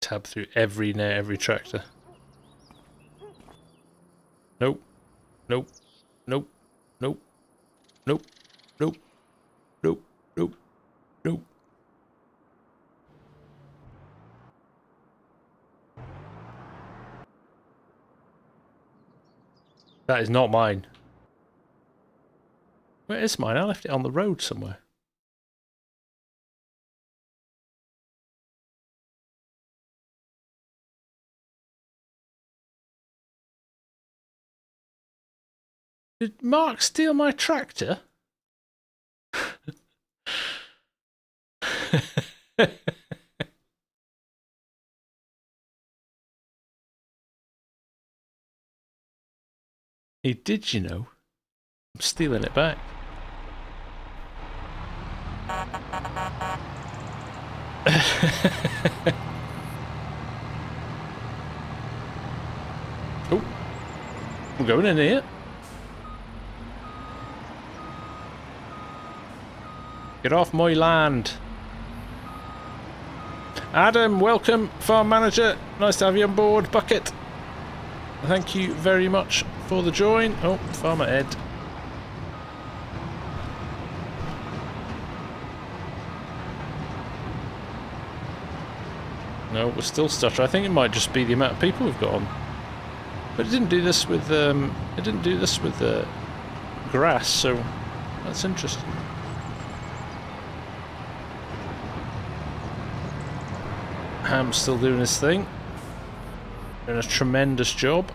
Tab through every tractor. Nope. Nope. Nope. Nope. Nope. Nope. Nope. Nope. Nope. That is not mine. Where is mine? I left it on the road somewhere. Did Mark steal my tractor? He did, you know. I'm stealing it back. Oh, we're going in here. Get off my land. Adam, welcome, farm manager. Nice to have you on board. Bucket. Thank you very much for the join. Oh, Farmer Ed. No, we're still stuttering. I think it might just be the amount of people we've got on. But it didn't do this with grass, so that's interesting. Ham's still doing his thing. Doing a tremendous job.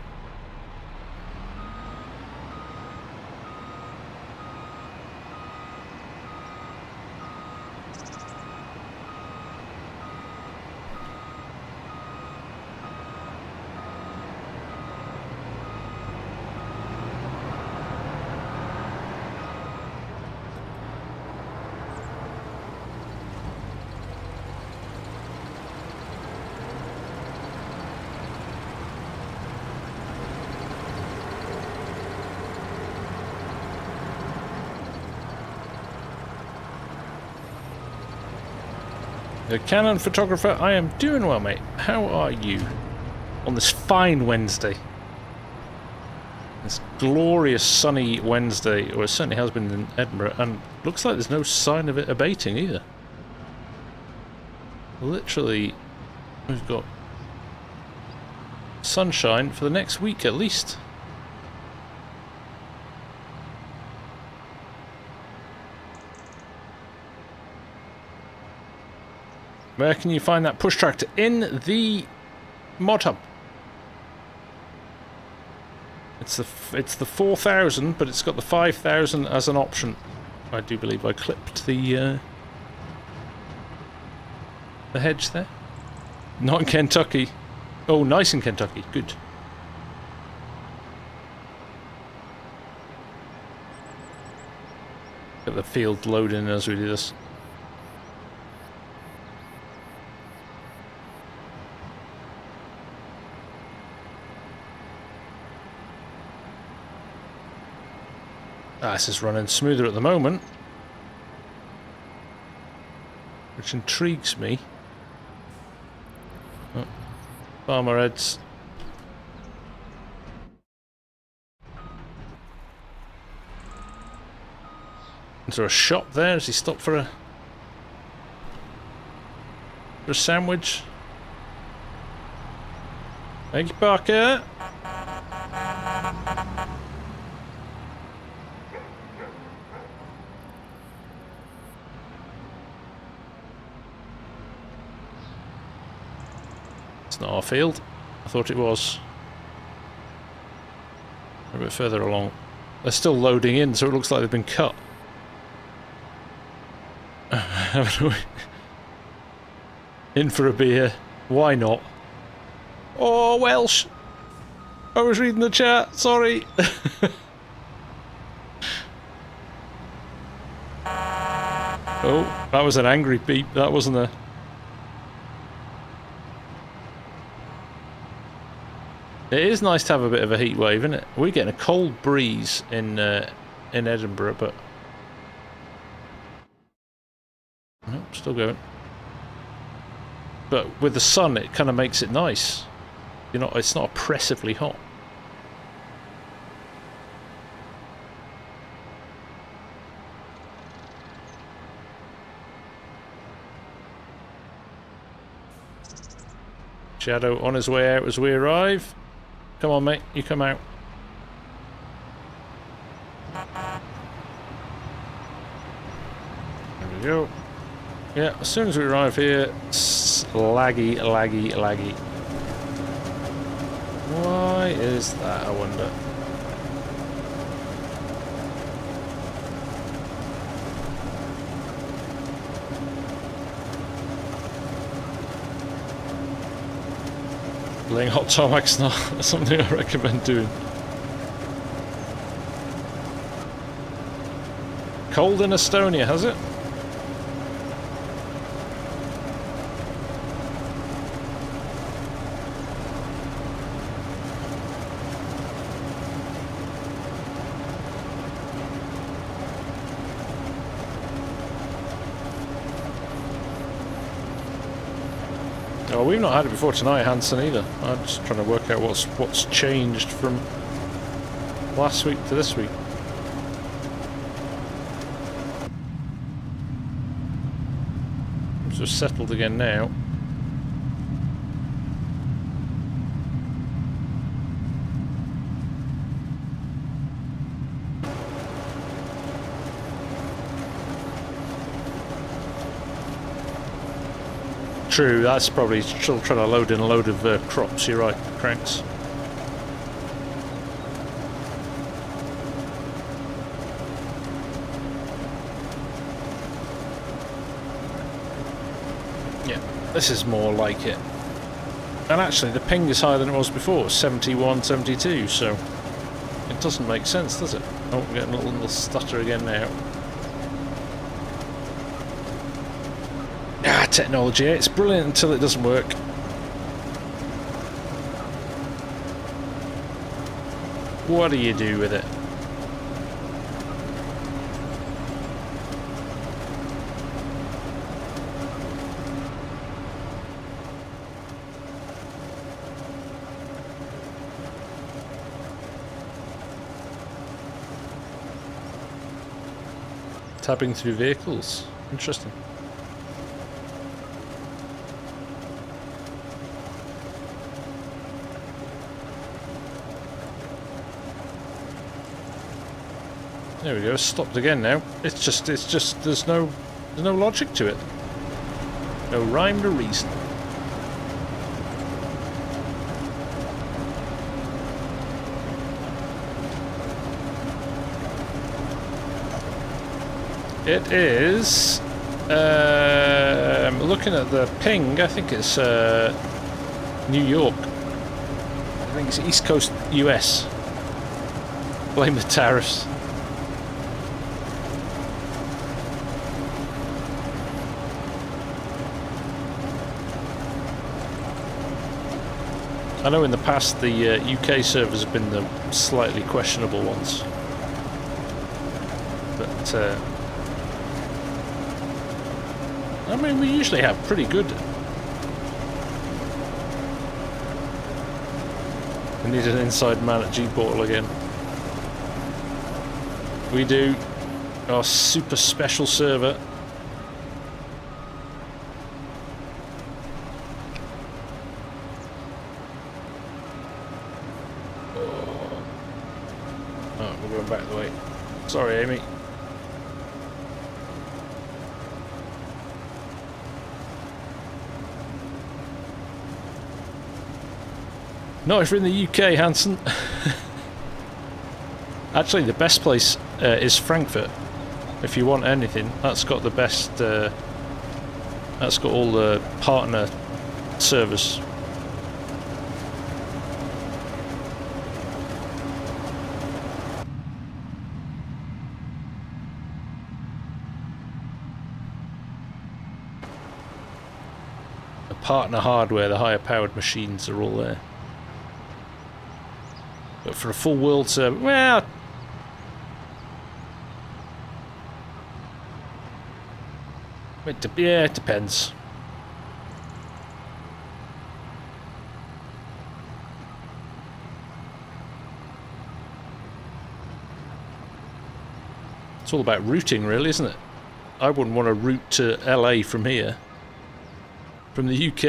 The Canon photographer, I am doing well, mate. How are you on this fine Wednesday? This glorious sunny Wednesday, or it certainly has been in Edinburgh, and looks like there's no sign of it abating either. Literally, we've got sunshine for the next week at least. Where can you find that push tractor? In the mod hub. It's the 4,000, but it's got the 5,000 as an option. I do believe I clipped the hedge there. Not in Kentucky. Oh, nice in Kentucky. Good. Get the field loading as we do this. Ah, this is running smoother at the moment, which intrigues me. Oh, farmer heads. Is there a shop there? Has he stopped for a sandwich? Thank you, Parker. It's not our field. I thought it was. A bit further along. They're still loading in, so it looks like they've been cut. In for a beer. Why not? Oh, Welsh! I was reading the chat, sorry. Oh, that was an angry beep, that wasn't a... It is nice to have a bit of a heat wave, isn't it? We're getting a cold breeze in Edinburgh, but... Nope, still going. But with the sun, it kind of makes it nice. You know, it's not oppressively hot. Shadow on his way out as we arrive. Come on, mate, you come out. There we go. Yeah, as soon as we arrive here, laggy, laggy, laggy. Why is that, I wonder? Laying hot tarmac's not something I recommend doing. Cold in Estonia, has it? Oh, we've not had it before tonight, Hanson, either. I'm just trying to work out what's changed from last week to this week. It's just settled again now. True, that's probably still trying to load in a load of crops, you're right, cranks. Yeah, this is more like it. And actually the ping is higher than it was before, 71, 72, so it doesn't make sense, does it? Oh, we're getting a little stutter again now. Ah, technology, it's brilliant until it doesn't work. What do you do with it? Tabbing through vehicles. Interesting. There we go, stopped again now. It's just there's no logic to it. No rhyme, no reason. It is looking at the ping, I think it's New York. I think it's East Coast US. Blame the tariffs. I know in the past the UK servers have been the slightly questionable ones, but I mean we usually have pretty good. We need an inside man at G-Portal again. We do. Our super special server. Back the way. Sorry, Amy. Not if you're in the UK, Hanson. Actually, the best place is Frankfurt. If you want anything, that's got the best. That's got all the partner servers. Partner hardware, the higher powered machines are all there. But for a full world server, well, yeah, it depends. It's all about routing, really, isn't it? I wouldn't want to route to LA from here. From the UK,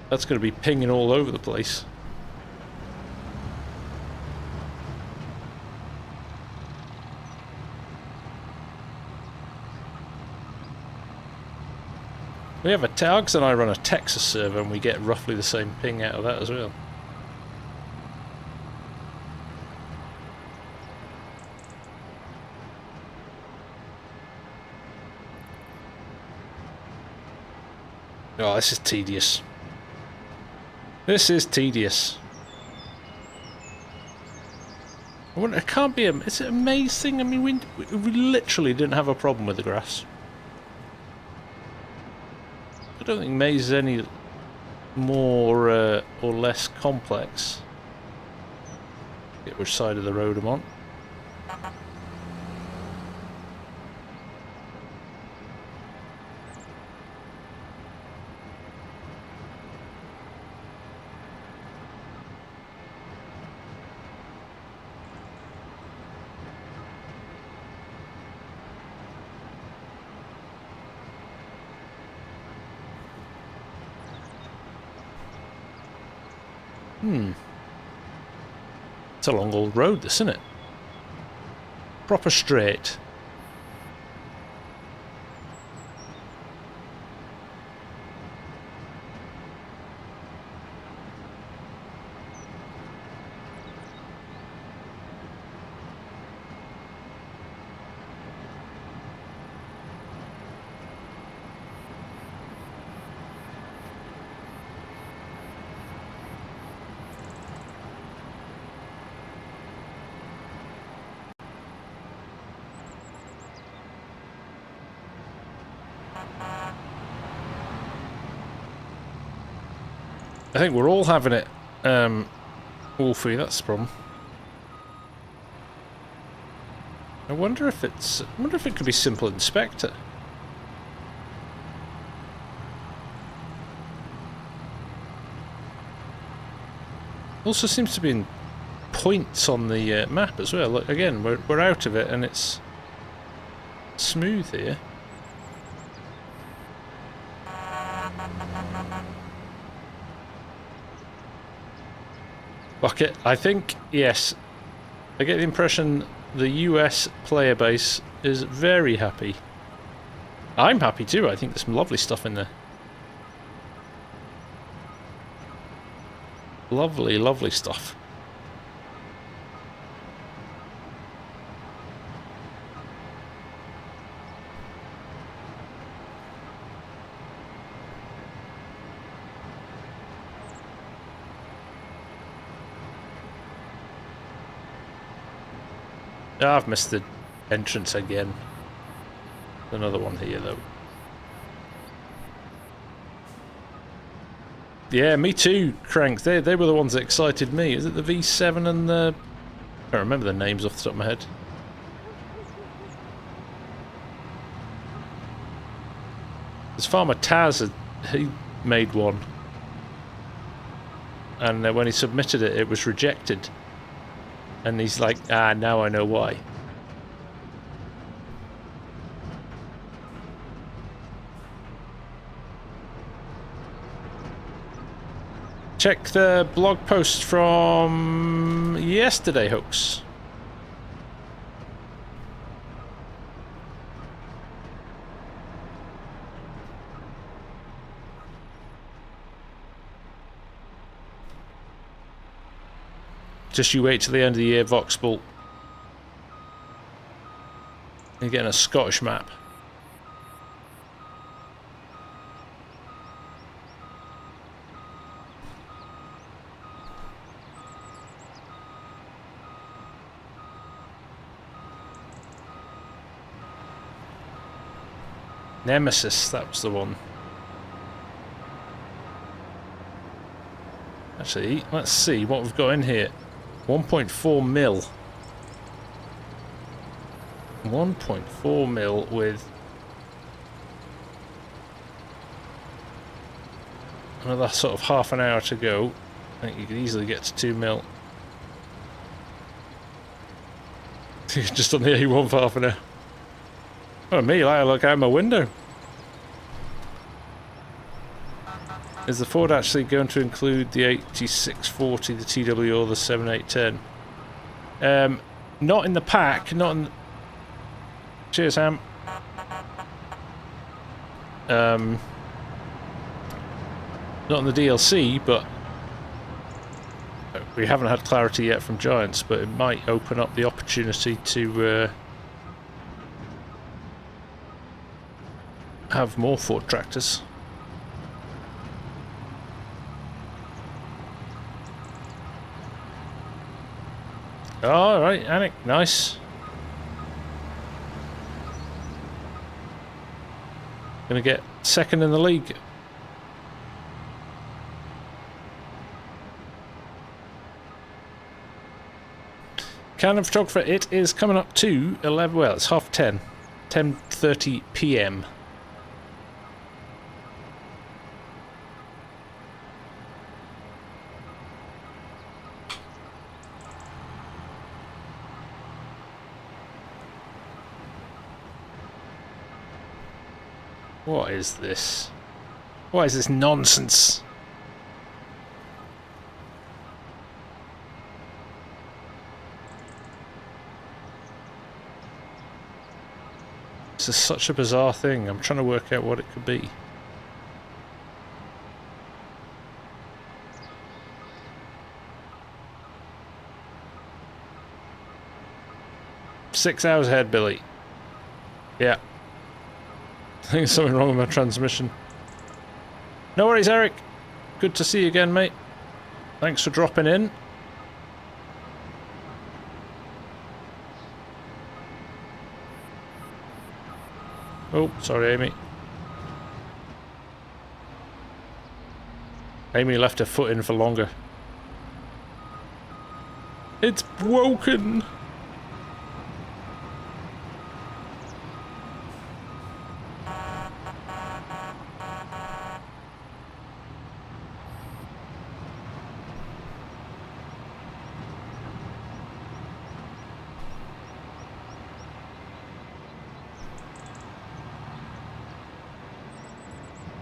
that's going to be pinging all over the place. We have Tags and I run a Texas server and we get roughly the same ping out of that as well. Oh, this is tedious. This is tedious. I wonder, it can't be is it a Maize thing? I mean, we literally didn't have a problem with the grass. I don't think Maize is any more or less complex. Get which side of the road I'm on. It's a long old road, this, isn't it? Proper straight. I think we're all having it, Wolfie, that's the problem. I wonder if it could be simple inspector. Also seems to be in points on the map as well. Look, again, we're out of it and it's smooth here. Fuck it. I think, yes. I get the impression the US player base is very happy. I'm happy too. I think there's some lovely stuff in there. Lovely, lovely stuff. Oh, I've missed the entrance again. Another one here though. Yeah, me too, Crank. They were the ones that excited me. Is it the V7 and the... I don't remember the names off the top of my head. There's Farmer Taz, he made one. And when he submitted it, it was rejected. And he's like, ah, now I know why. Check the blog post from yesterday, Hooks. Just you wait till the end of the year, Voxbull. You're getting a Scottish map. Nemesis, that was the one. Actually, let's see what we've got in here. 1.4 mil. 1.4 mil with another sort of half an hour to go. I think you could easily get to 2 mil. Just on the A1 for half an hour. Oh, me, I look out my window. Is the Ford actually going to include the 8640, the TW, or the 7810? Not in the pack, not in... Cheers, Ham. Not in the DLC, but... We haven't had clarity yet from Giants, but it might open up the opportunity to... have more Ford tractors. All right, Anik, nice. Gonna get second in the league. Canon photographer, it is coming up to 11. Well, it's 10:30, 10:30 p.m. What is this? What is this nonsense? This is such a bizarre thing. I'm trying to work out what it could be. Six hours ahead, Billy. Yeah. I think there's something wrong with my transmission. No worries, Eric. Good to see you again, mate. Thanks for dropping in. Oh, sorry, Amy. Amy left her foot in for longer. It's broken!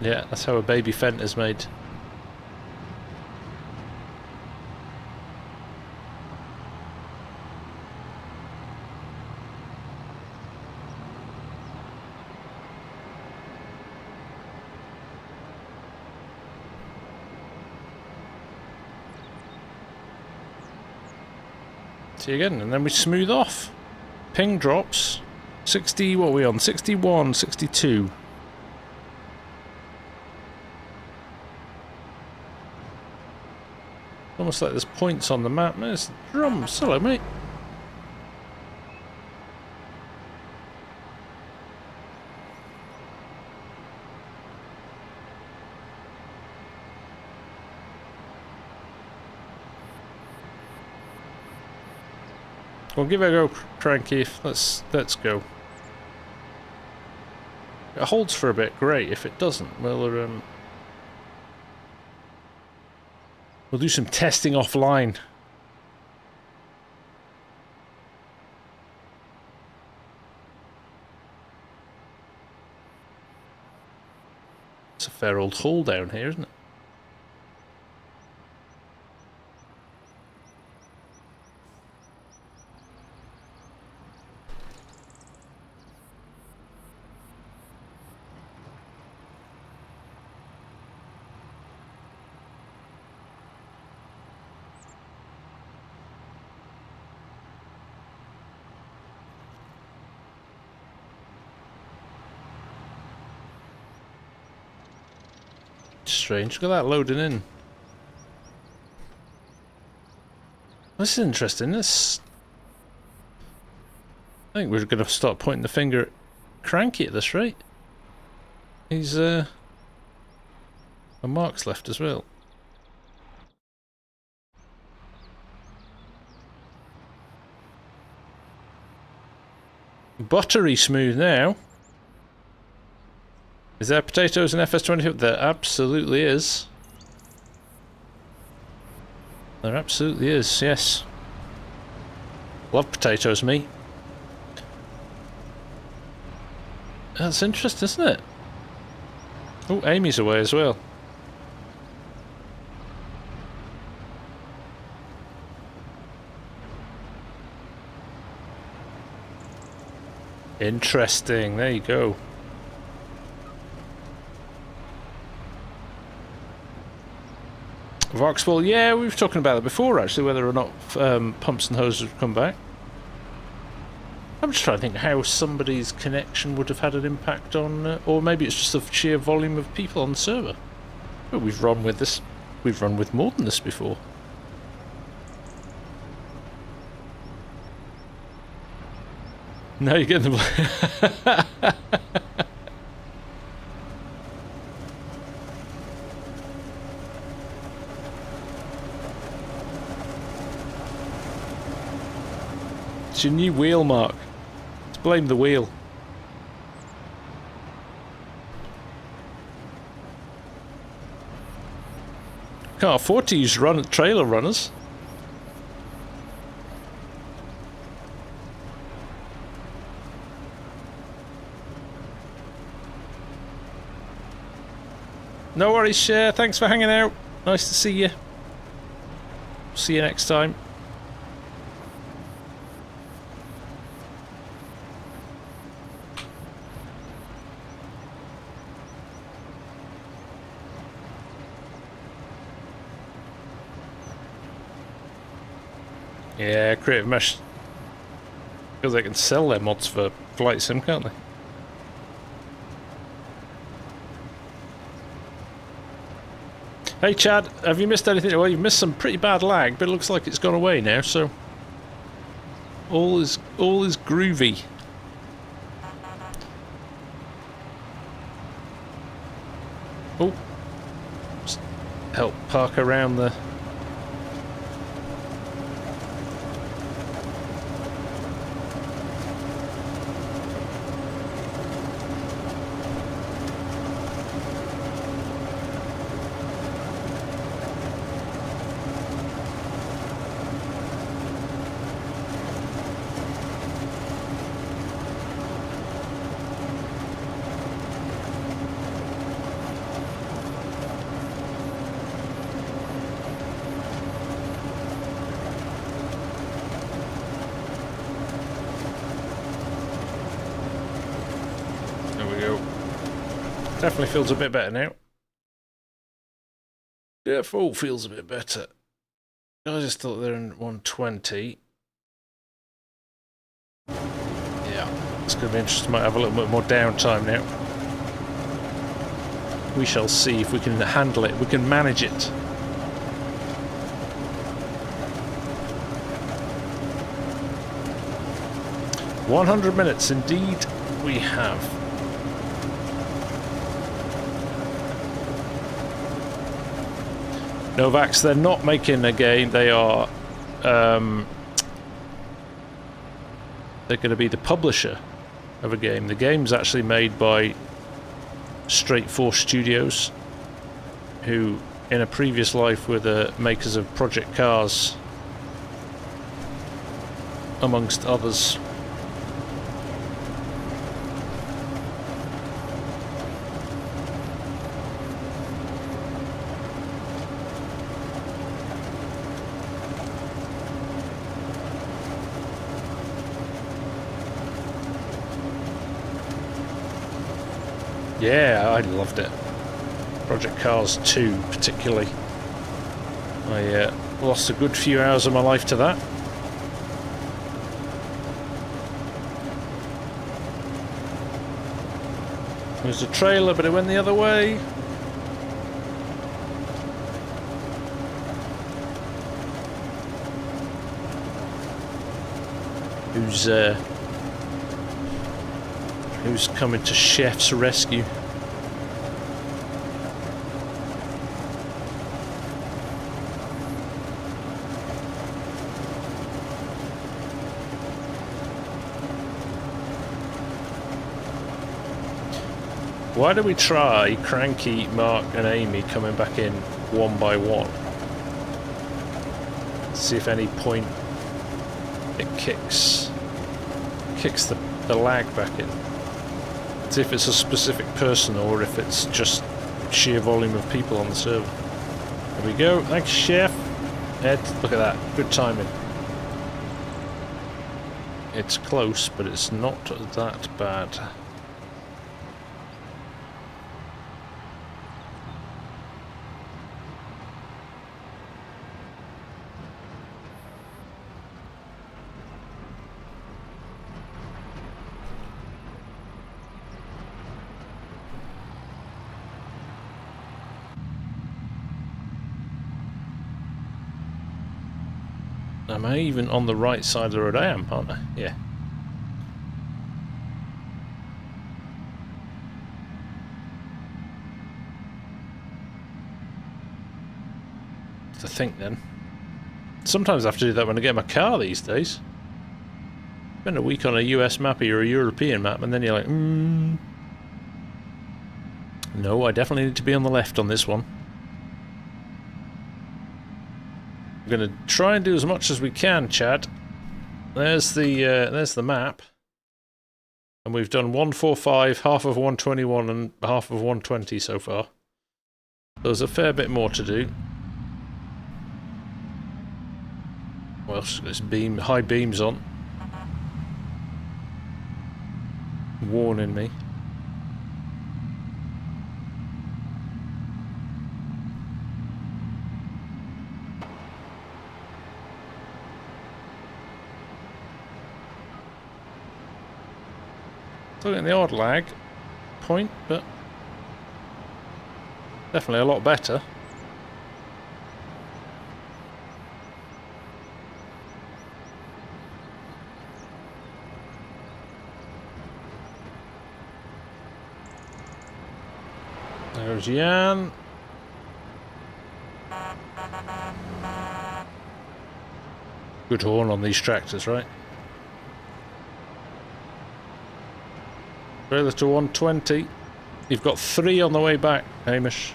Yeah, that's how a baby Fent is made. See again, and then we smooth off. Ping drops. 60, what are we on? 61, 62. Almost like there's points on the map. There's drums. Hello, mate. Well, give it a go, Cranky. Let's go. It holds for a bit, great. If it doesn't, we'll do some testing offline. It's a fair old hole down here, isn't it? Strange. Look at that loading in. This is interesting. This, I think we're going to start pointing the finger at Cranky at this rate. He's a mark's left as well. Buttery smooth now. Is there potatoes in FS25? There absolutely is. There absolutely is, yes. Love potatoes, me. That's interesting, isn't it? Oh, Amy's away as well. Interesting, there you go. Vauxhall, yeah, we were talking about it before actually, whether or not pumps and hoses would come back. I'm just trying to think how somebody's connection would have had an impact on, or maybe it's just the sheer volume of people on the server. But we've run with this, we've run with more than this before. Now you're getting the... It's your new wheel, Mark. Let's blame the wheel. Can't afford to use trailer runners. No worries, Cher. Thanks for hanging out. Nice to see you. See you next time. Yeah, Creative Mesh, because they can sell their mods for Flight Sim, can't they? Hey Chad, have you missed anything? Well, you've missed some pretty bad lag, but it looks like it's gone away now, so all is groovy. Oh, just help park around the... we go. Definitely feels a bit better now. Default feels a bit better. I just thought they're in 120. Yeah, it's going to be interesting. Might have a little bit more downtime now. We shall see if we can handle it. We can manage it. "100 minutes, indeed we have." Novax, they're not making a game. They are. They're going to be the publisher of a game. The game's actually made by Straight Force Studios, who in a previous life were the makers of Project Cars, amongst others. Yeah, I loved it. Project Cars 2 particularly. I lost a good few hours of my life to that. There's a trailer, but it went the other way. Who's coming to Chef's rescue? Why do we try Cranky, Mark and Amy coming back in one by one? See if any point it kicks the lag back in. See if it's a specific person or if it's just sheer volume of people on the server. There we go. Thanks, Chef. Ed, look at that. Good timing. It's close, but it's not that bad. Am I even on the right side of the road? I am, aren't I? Yeah. To think then. Sometimes I have to do that when I get my car these days. Spend a week on a US map or a European map and then you're like, no, I definitely need to be on the left on this one. We're going to try and do as much as we can, Chad. There's the map. And we've done 145, half of 121 and half of 120 so far. There's a fair bit more to do. Well, this high beams on. Warning me. Still getting the odd lag point, but definitely a lot better. There's Jan. Good horn on these tractors, right? Trailer to 120. You've got 3 on the way back, Hamish.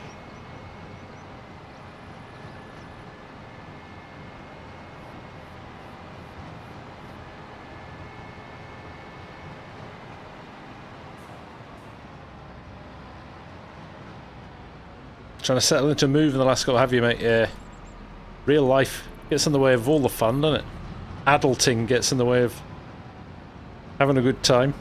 Trying to settle into a move in the last couple, have you, mate? Yeah. Real life gets in the way of all the fun, doesn't it? Adulting gets in the way of having a good time.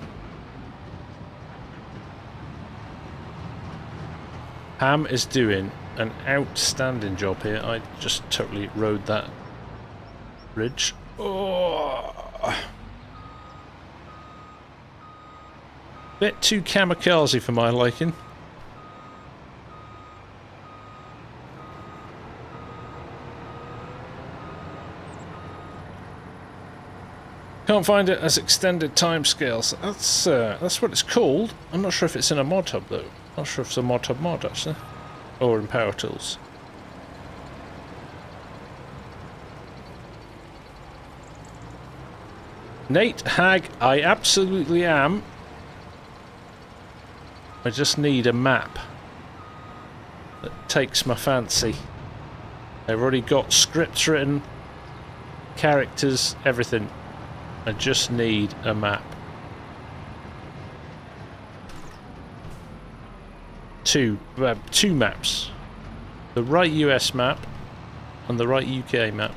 Ham is doing an outstanding job here. I just totally rode that ridge. Oh. Bit too kamikaze for my liking. Can't find it as extended timescales. That's what it's called. I'm not sure if it's in a mod hub though. Not sure if it's a mod hub mod actually, or in Power Tools. Nate Hag, I absolutely am. I just need a map that takes my fancy. I've already got scripts written, characters, everything. I just need a map. Two maps. The right US map and the right UK map.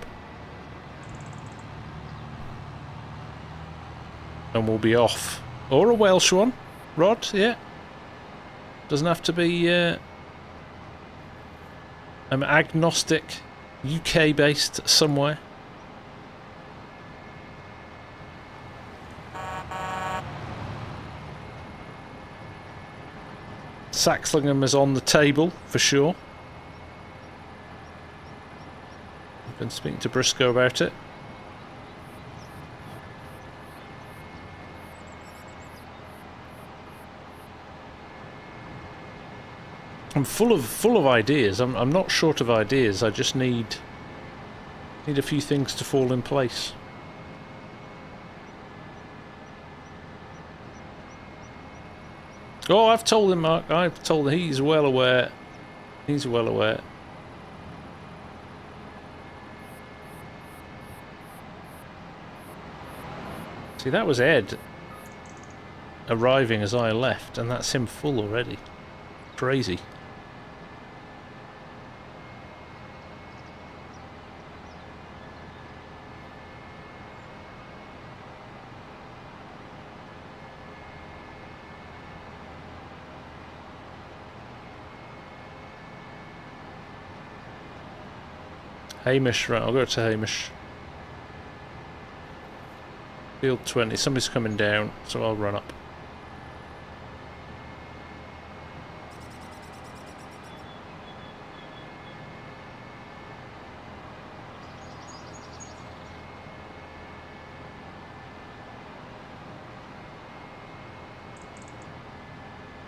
And we'll be off. Or a Welsh one. Rod, yeah. Doesn't have to be... I'm agnostic. UK based somewhere. Saxlingham is on the table, for sure. I've been speaking to Briscoe about it. I'm full of ideas. I'm not short of ideas. I just need a few things to fall in place. Oh, I've told him, Mark. I've told him. He's well aware. He's well aware. See, that was Ed arriving as I left, and that's him full already. Crazy. Hamish, right, I'll go to Hamish. Field 20, somebody's coming down, so I'll run up.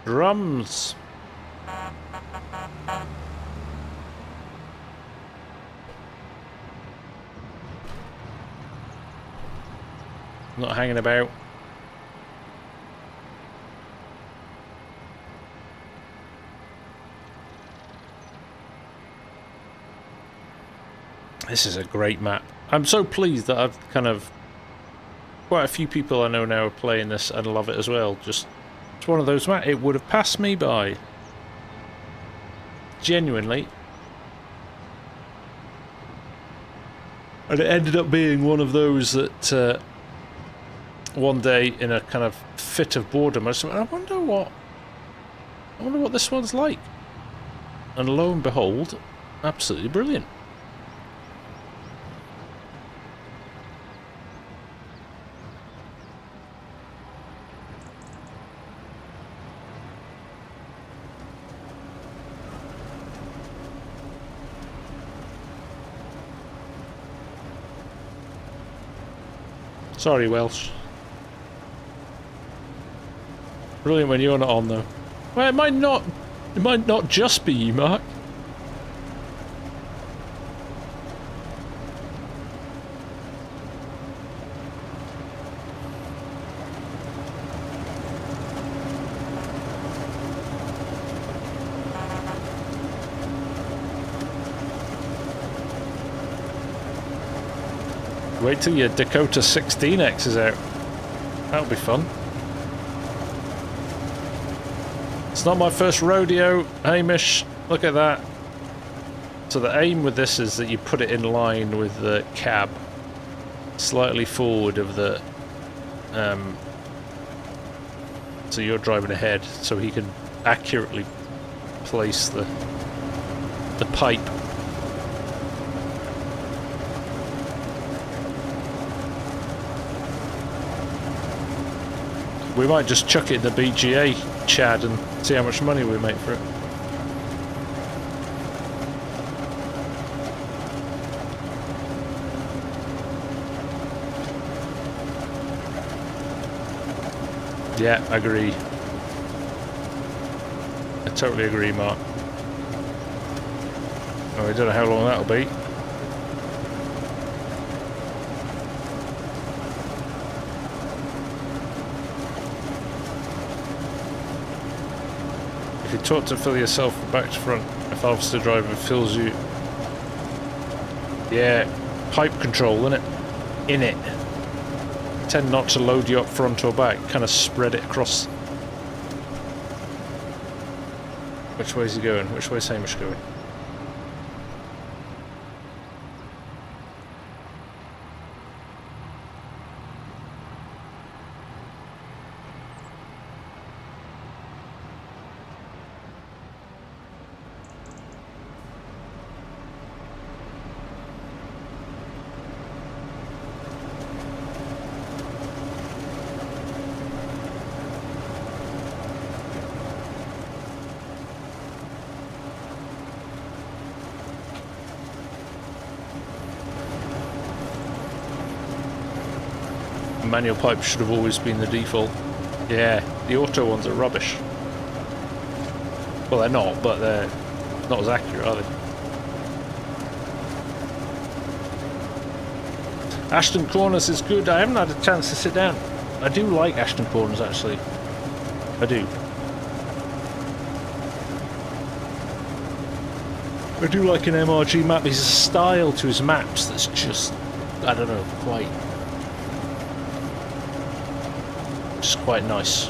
Drums! Not hanging about. This is a great map. I'm so pleased that I've kind of... Quite a few people I know now are playing this and love it as well. Just, it's one of those maps. It would have passed me by. Genuinely. And it ended up being one of those that... one day, in a kind of fit of boredom, I just went, I wonder what this one's like. And lo and behold, absolutely brilliant. Sorry, Welsh. Brilliant when you're not on though. Well, it might not just be you, Mark. Wait till your Dakota 16X is out. That'll be fun. It's not my first rodeo, Hamish. Look at that. So the aim with this is that you put it in line with the cab, slightly forward of the... so you're driving ahead, so he can accurately replace the pipe. We might just chuck it in the BGA, Chad, and see how much money we make for it. Yeah, I agree. I totally agree, Mark. Oh, I don't know how long that'll be. If you talk to fill yourself from back to front, if harvester driver fills you... Yeah, pipe control, innit? In it. Tend not to load you up front or back, kind of spread it across. Which way's he going? Which way's Hamish going? Manual pipe should have always been the default. Yeah, the auto ones are rubbish. Well, they're not, but they're not as accurate, are they? Ashton Corners is good. I haven't had a chance to sit down. I do like Ashton Corners, actually. I do. I do like an MRG map. He's a style to his maps that's just, I don't know, quite nice.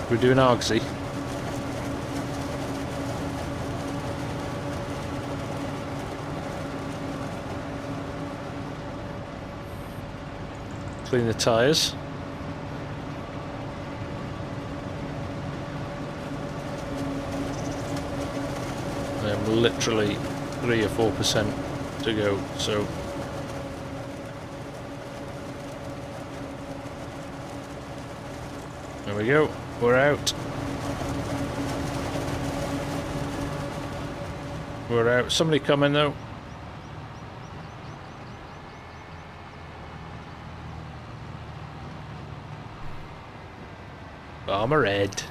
We're doing Argsy. Clean the tyres. I'm literally 3 or 4% to go, so there we go, we're out. We're out. Somebody coming though. Farmer Red.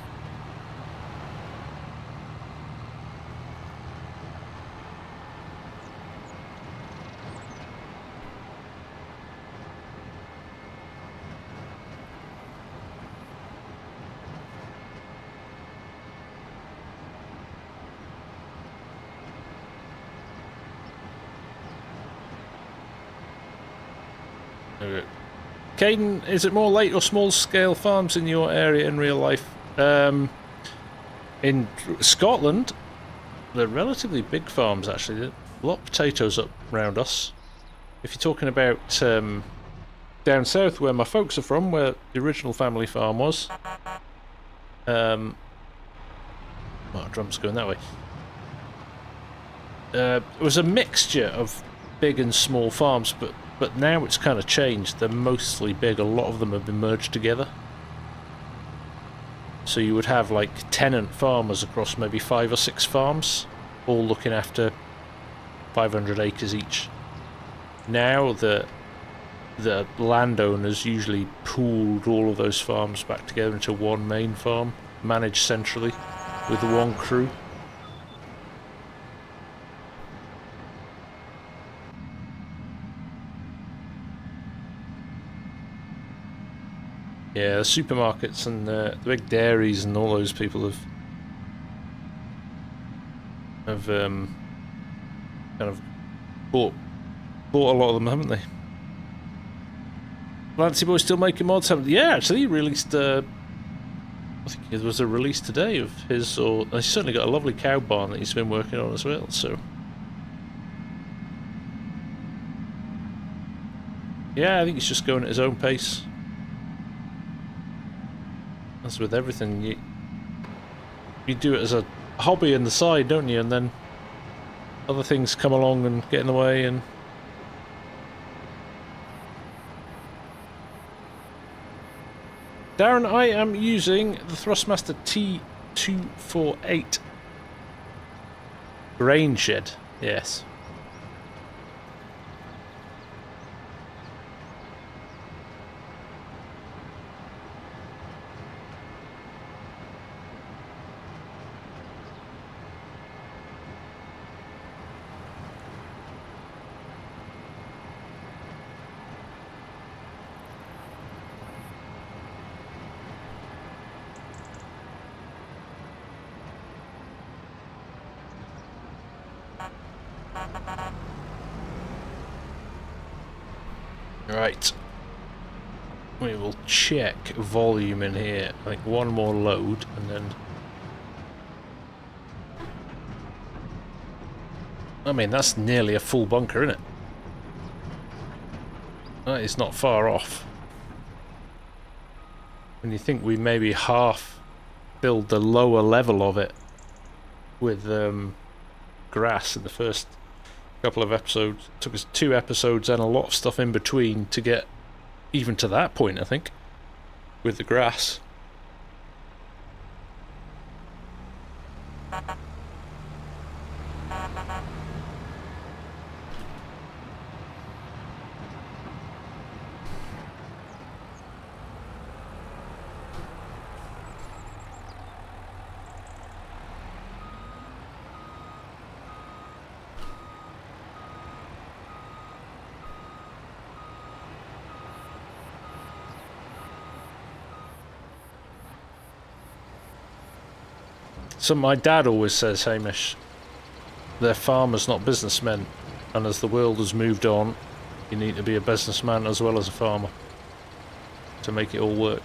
Caden, is it more late or small scale farms in your area in real life? In Scotland, they're relatively big farms actually. There's a lot of potatoes up around us. If you're talking about down south where my folks are from, where the original family farm was, oh, drum's going that way. It was a mixture of big and small farms, but now it's kind of changed. They're mostly big. A lot of them have been merged together. So you would have like tenant farmers across maybe 5 or 6 farms, all looking after 500 acres each. Now the landowners usually pooled all of those farms back together into one main farm, managed centrally with one crew. Yeah, the supermarkets and the big dairies and all those people have kind of bought a lot of them, haven't they? Lancy Boy still making mods, haven't they? Yeah, actually, he released I think there was a release today of his, or he's certainly got a lovely cow barn that he's been working on as well, so. Yeah, I think he's just going at his own pace. As with everything, you do it as a hobby on the side, don't you? And then other things come along and get in the way, and Darren, I am using the Thrustmaster T248 grain shed. Yes. Right. We will check volume in here. I think one more load and then... I mean, that's nearly a full bunker, isn't it? That is not far off. When you think we maybe half filled the lower level of it with grass in the first couple of episodes. It took us 2 episodes and a lot of stuff in between to get even to that point, I think, with the grass. So my dad always says, Hamish, they're farmers, not businessmen. And as the world has moved on, you need to be a businessman as well as a farmer to make it all work.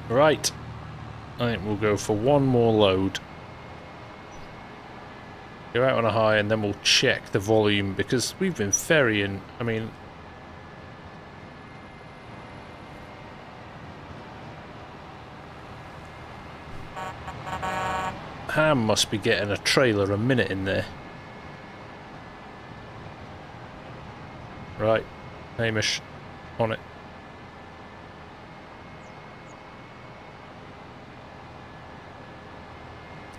Right, I think we'll go for one more load. Go out on a high and then we'll check the volume because we've been ferrying, I mean... Ham must be getting a trailer a minute in there. Right, Hamish, on it.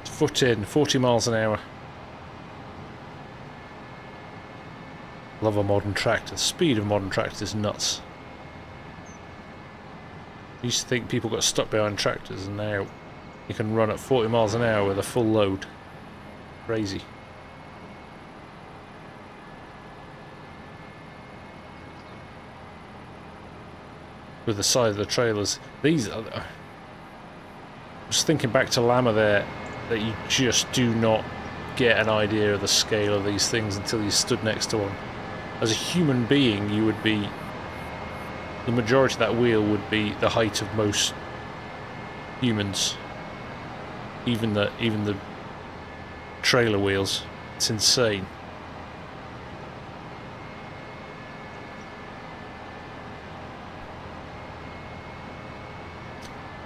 Foot in, 40 miles an hour. Love a modern tractor. The speed of modern tractors is nuts. I used to think people got stuck behind tractors and now you can run at 40 miles an hour with a full load. Crazy. With the size of the trailers. These are... Just thinking back to Llama there, that you just do not get an idea of the scale of these things until you stood next to one. As a human being, you would be... The majority of that wheel would be the height of most humans. Even the trailer wheels. It's insane.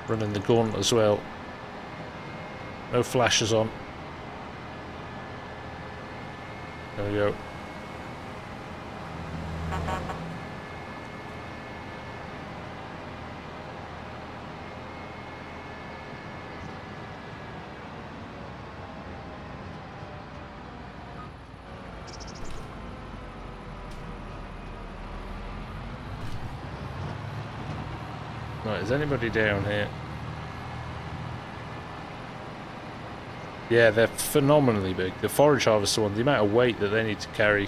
Running the gauntlet as well. No flashes on. There we go. Right, is anybody down here? Yeah, they're phenomenally big. The forage harvester one, the amount of weight that they need to carry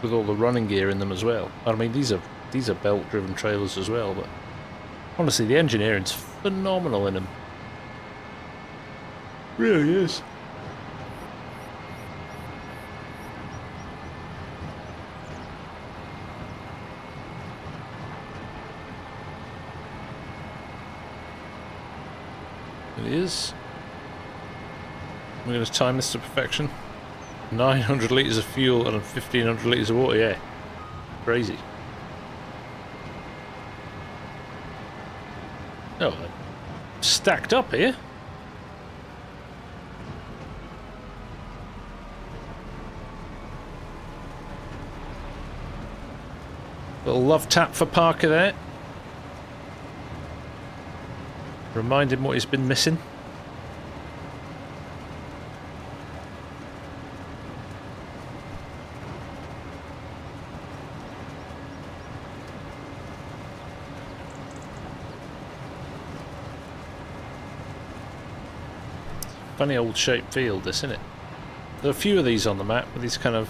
with all the running gear in them as well. I mean, these are belt-driven trailers as well, but honestly, the engineering's phenomenal in them. Really is. It is. We're going to time this to perfection. 900 litres of fuel and 1500 litres of water, yeah. Crazy. Oh, they're stacked up here. Little love tap for Parker there. Remind him what he's been missing. Funny old shaped field, this, isn't it? There are a few of these on the map, with these kind of...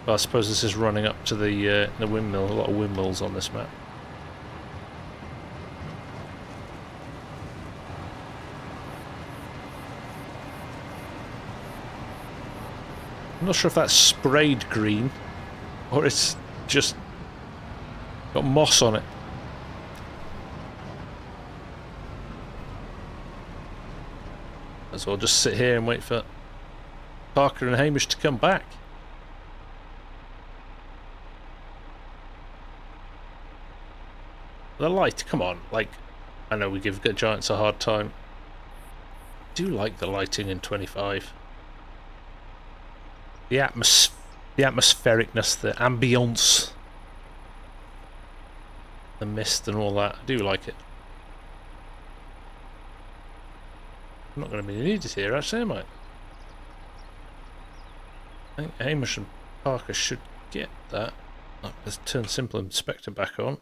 Well, I suppose this is running up to the windmill. A lot of windmills on this map. I'm not sure if that's sprayed green or it's just got moss on it. So I'll just sit here and wait for Parker and Hamish to come back. The light, come on, like, I know we give Giants a hard time. I do like the lighting in 25. The atmosphericness, the ambience, the mist and all that. I do like it. I'm not going to be needed here, actually, am I? I think Hamish and Parker should get that. Oh, let's turn Simple Inspector back on.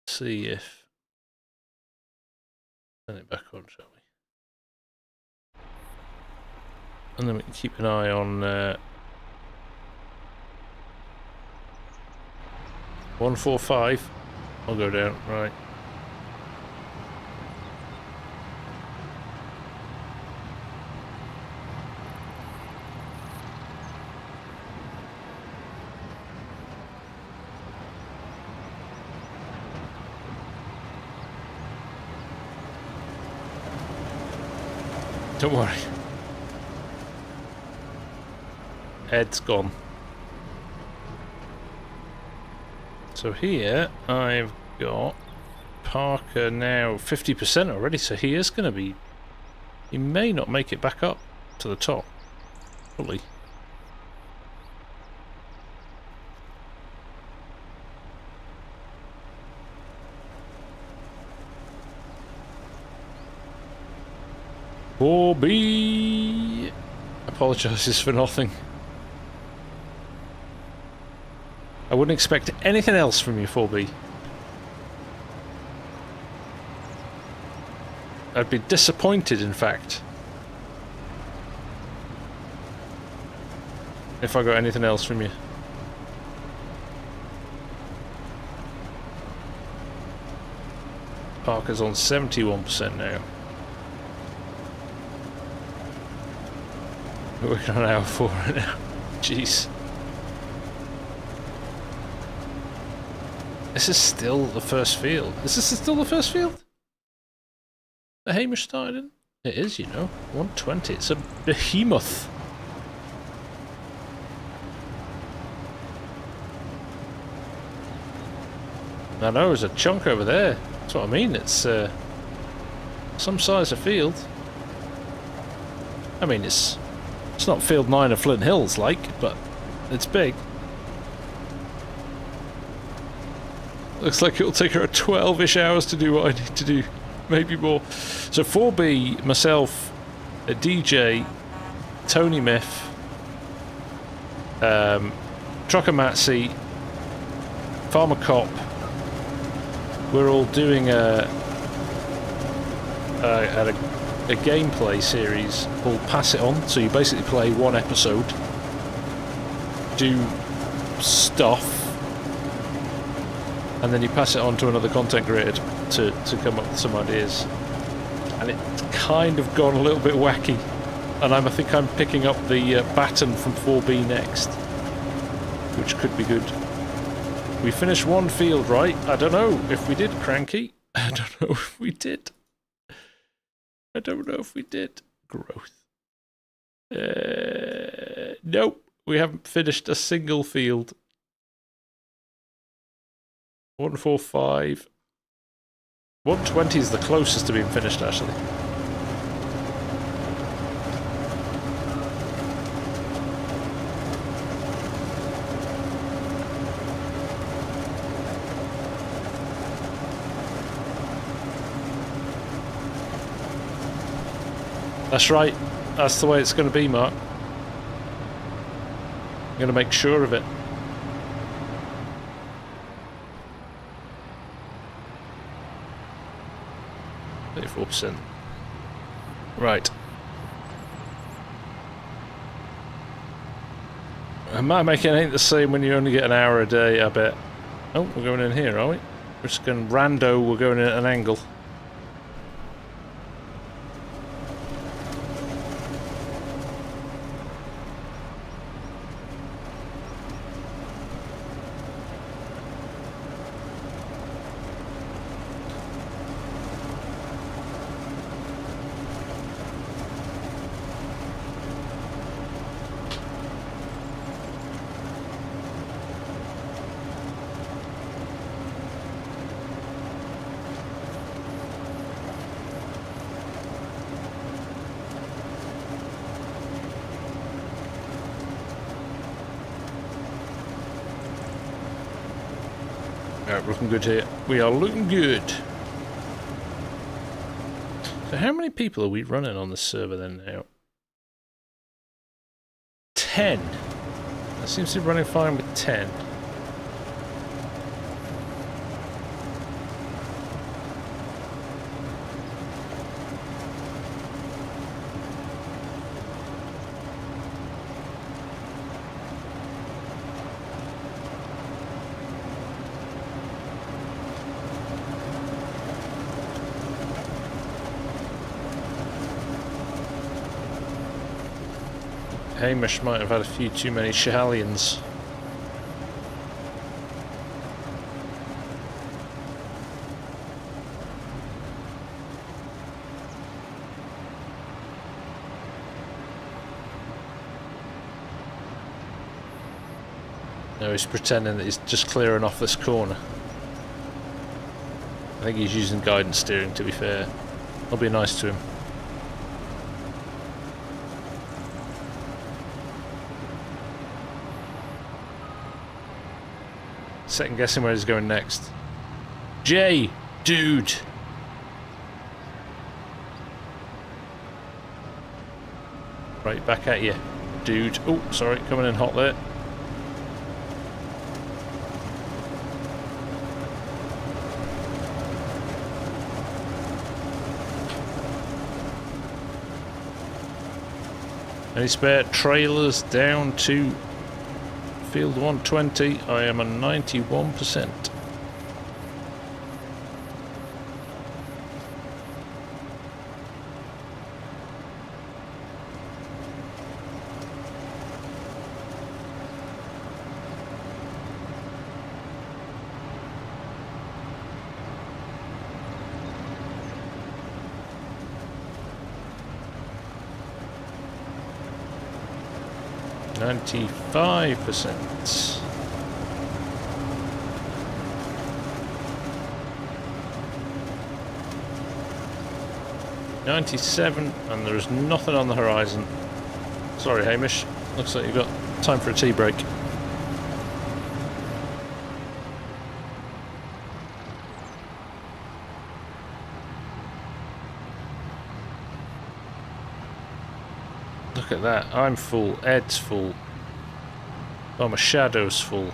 See if... Turn it back on, shall we? And then we can keep an eye on 145. I'll go down, right. Don't worry. Ed's gone. So here I've got Parker now 50% already, so he is going to be... He may not make it back up to the top. Probably. B apologises for nothing. I wouldn't expect anything else from you, 4B. I'd be disappointed, in fact, if I got anything else from you. Parker's on 71% now. We're working on hour 4 right now. Jeez. This is still the first field. Is this still the first field that Hamish started in? It is, you know. 120. It's a behemoth. I know, there's a chunk over there. That's what I mean. It's some size of field. I mean, it's not field 9 of Flint Hills like, but it's big. Looks like it'll take her 12-ish hours to do what I need to do. Maybe more. So 4B, myself, DJ, Tony Miff, Trucker Matsy, Farmer Cop. We're all doing a a gameplay series called Pass It On. So you basically play one episode, do stuff, and then you pass it on to another content creator to come up with some ideas. And it's kind of gone a little bit wacky. And I think I'm picking up the baton from 4B next, which could be good. We finished one field, right? I don't know if we did, Cranky. I don't know if we did. I don't know if we did. Growth. Nope. We haven't finished a single field. 145. 120 is the closest to being finished, actually. That's right. That's the way it's going to be, Mark. I'm going to make sure of it. %. Right. My making ain't the same when you only get an hour a day, I bet. Oh, we're going in here, are we? We're just going rando, we're going in at an angle. Alright, looking good here. We are looking good. So how many people are we running on the server then now? 10. That seems to be running fine with 10. Hamish might have had a few too many Schahalians. No, he's pretending that he's just clearing off this corner. I think he's using guidance steering, to be fair. I'll be nice to him. Second guessing where he's going next. Jay, dude. Right, back at you, dude. Oh, sorry, coming in hot there. Any spare trailers down to field 120? I am on 91%. %. 97, and there is nothing on the horizon. Sorry, Hamish. Looks like you've got time for a tea break. Look at that. I'm full. Ed's full. Oh, my shadow's full.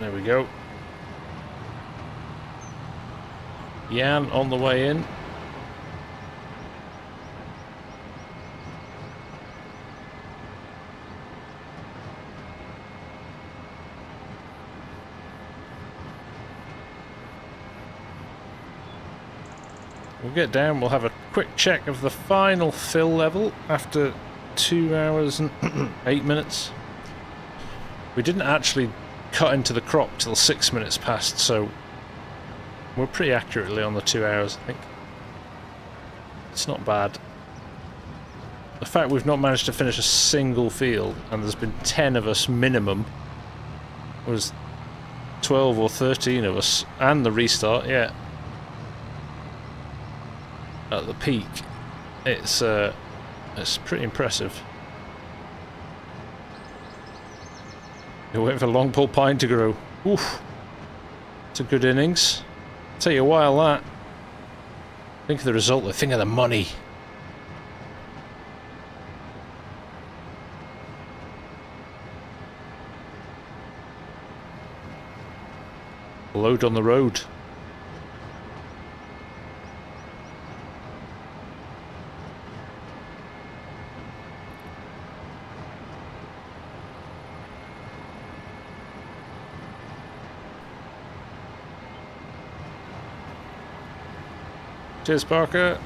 There we go. Jan on the way in. We'll get down, we'll have a quick check of the final fill level after 2 hours and 8 minutes. We didn't actually cut into the crop till 6 minutes past, so we're pretty accurately on the 2 hours, I think. It's not bad. The fact we've not managed to finish a single field, and there's been 10 of us minimum, was 12 or 13 of us, and the restart, yeah. At the peak, it's pretty impressive. You're waiting for long pole pine to grow. Oof, it's a good innings. Take you a while that. Think of the result. Think of the money. Load on the road. Cheers, Parker.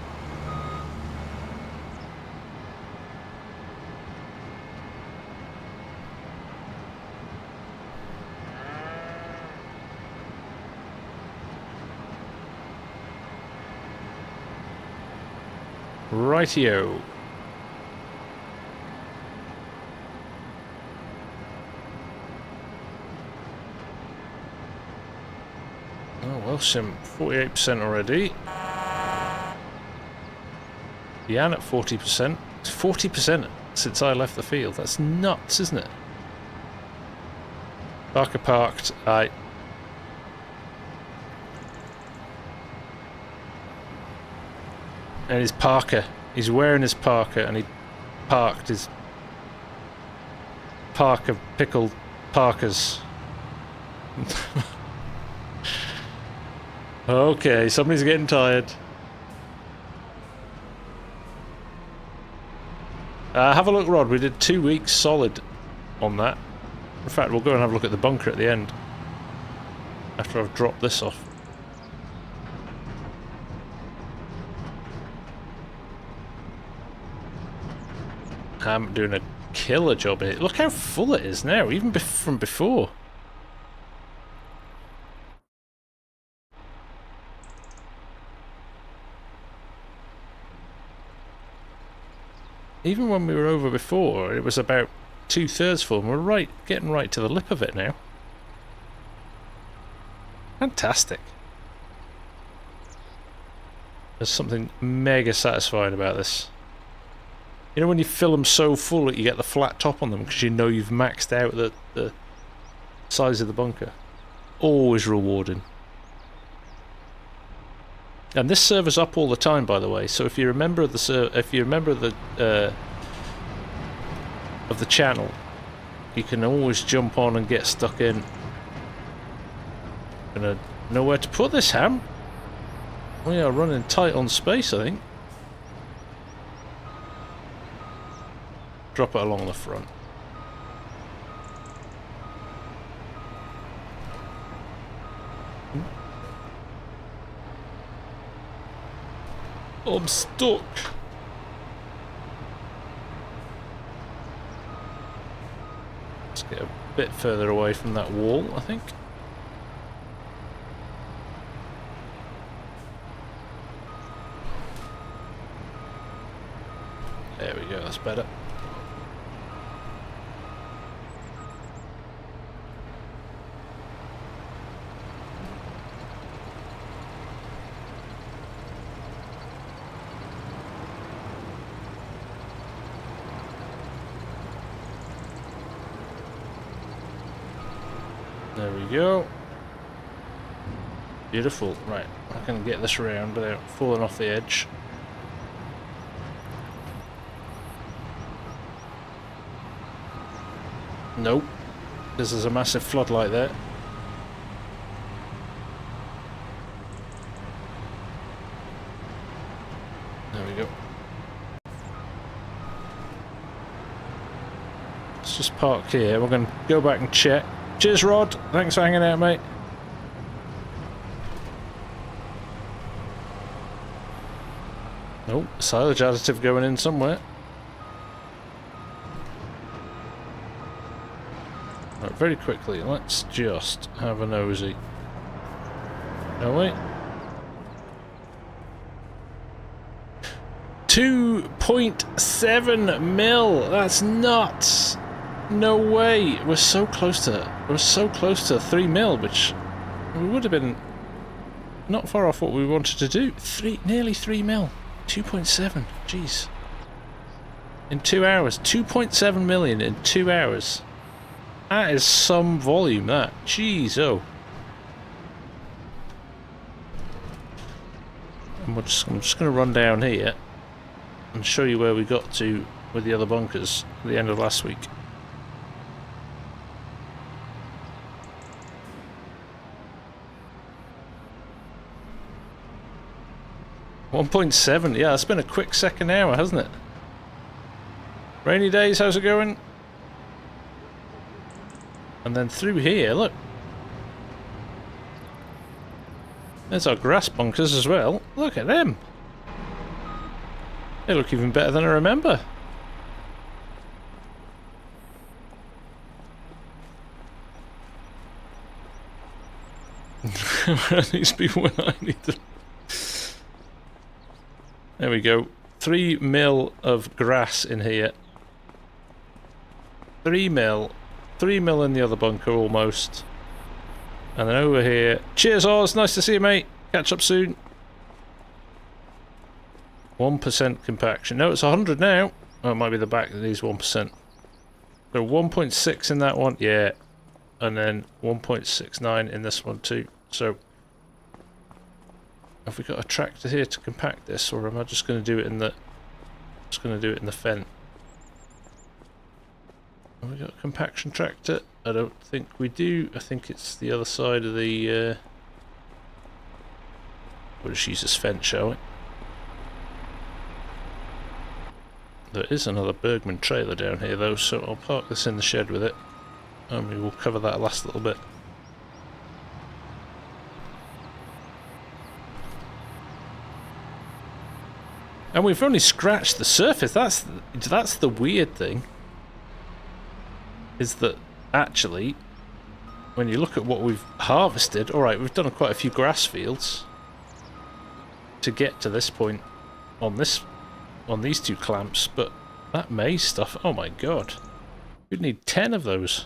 Rightio. Oh, well, Sim, 48% already. Jan at 40%. 40% since I left the field. That's nuts, isn't it? Parker parked. Aye. And his parka. He's wearing his parka and he parked his park of pickled parkas. Okay, somebody's getting tired. Have a look, Rod. We did 2 weeks solid on that. In fact, we'll go and have a look at the bunker at the end. After I've dropped this off. I'm doing a killer job here. Look how full it is now, even from before. Even when we were over before, it was about 2/3 full, and we're getting right to the lip of it now. Fantastic. There's something mega satisfying about this. You know when you fill them so full that you get the flat top on them because you know you've maxed out the size of the bunker. Always rewarding. And this server's up all the time, by the way. So if you're a member of the of the channel, you can always jump on and get stuck in. Gonna know where to put this, Ham. We are running tight on space, I think. Drop it along the front. I'm stuck. Let's get a bit further away from that wall, I think. There we go, that's better. There we go. Beautiful. Right, I can get this around without falling off the edge. Nope. This is a massive floodlight there. let's just park here. We're going to go back and check. Cheers, Rod. Thanks for hanging out, mate. Oh, silage additive going in somewhere. Right, very quickly, let's just have a nosy. Shall we? 2.7 mil. That's nuts. No way. We're so close to 3 mil, which we would have been not far off what we wanted to do. Nearly 3 mil. 2.7. Jeez. In 2 hours. 2.7 million in 2 hours. That is some volume, that. Jeez, oh. And I'm just going to run down here and show you where we got to with the other bunkers at the end of last week. $1.7, yeah, it's been a quick second hour, hasn't it? Rainy days, how's it going? And then through here, look. There's our grass bunkers as well. Look at them. They look even better than I remember. Where are these people when I need them? There we go. 3 mil of grass in here. 3 mil. 3 mil in the other bunker almost. And then over here. Cheers, Oz. Nice to see you, mate. Catch up soon. 1% compaction. No, it's 100 now. Oh, it might be the back that needs 1%. So 1.6 in that one. Yeah. And then 1.69 in this one too. So have we got a tractor here to compact this, or am I just going to do it in the fen? Have we got a compaction tractor? I don't think we do. I think it's the other side of the we'll just use this fence, shall we? There is another Bergman trailer down here though, so I'll park this in the shed with it and we will cover that last little bit. And we've only scratched the surface. That's the weird thing. Is that actually, when you look at what we've harvested, alright, we've done quite a few grass fields to get to this point on these two clamps, but that maize stuff, oh my god. We'd need 10 of those.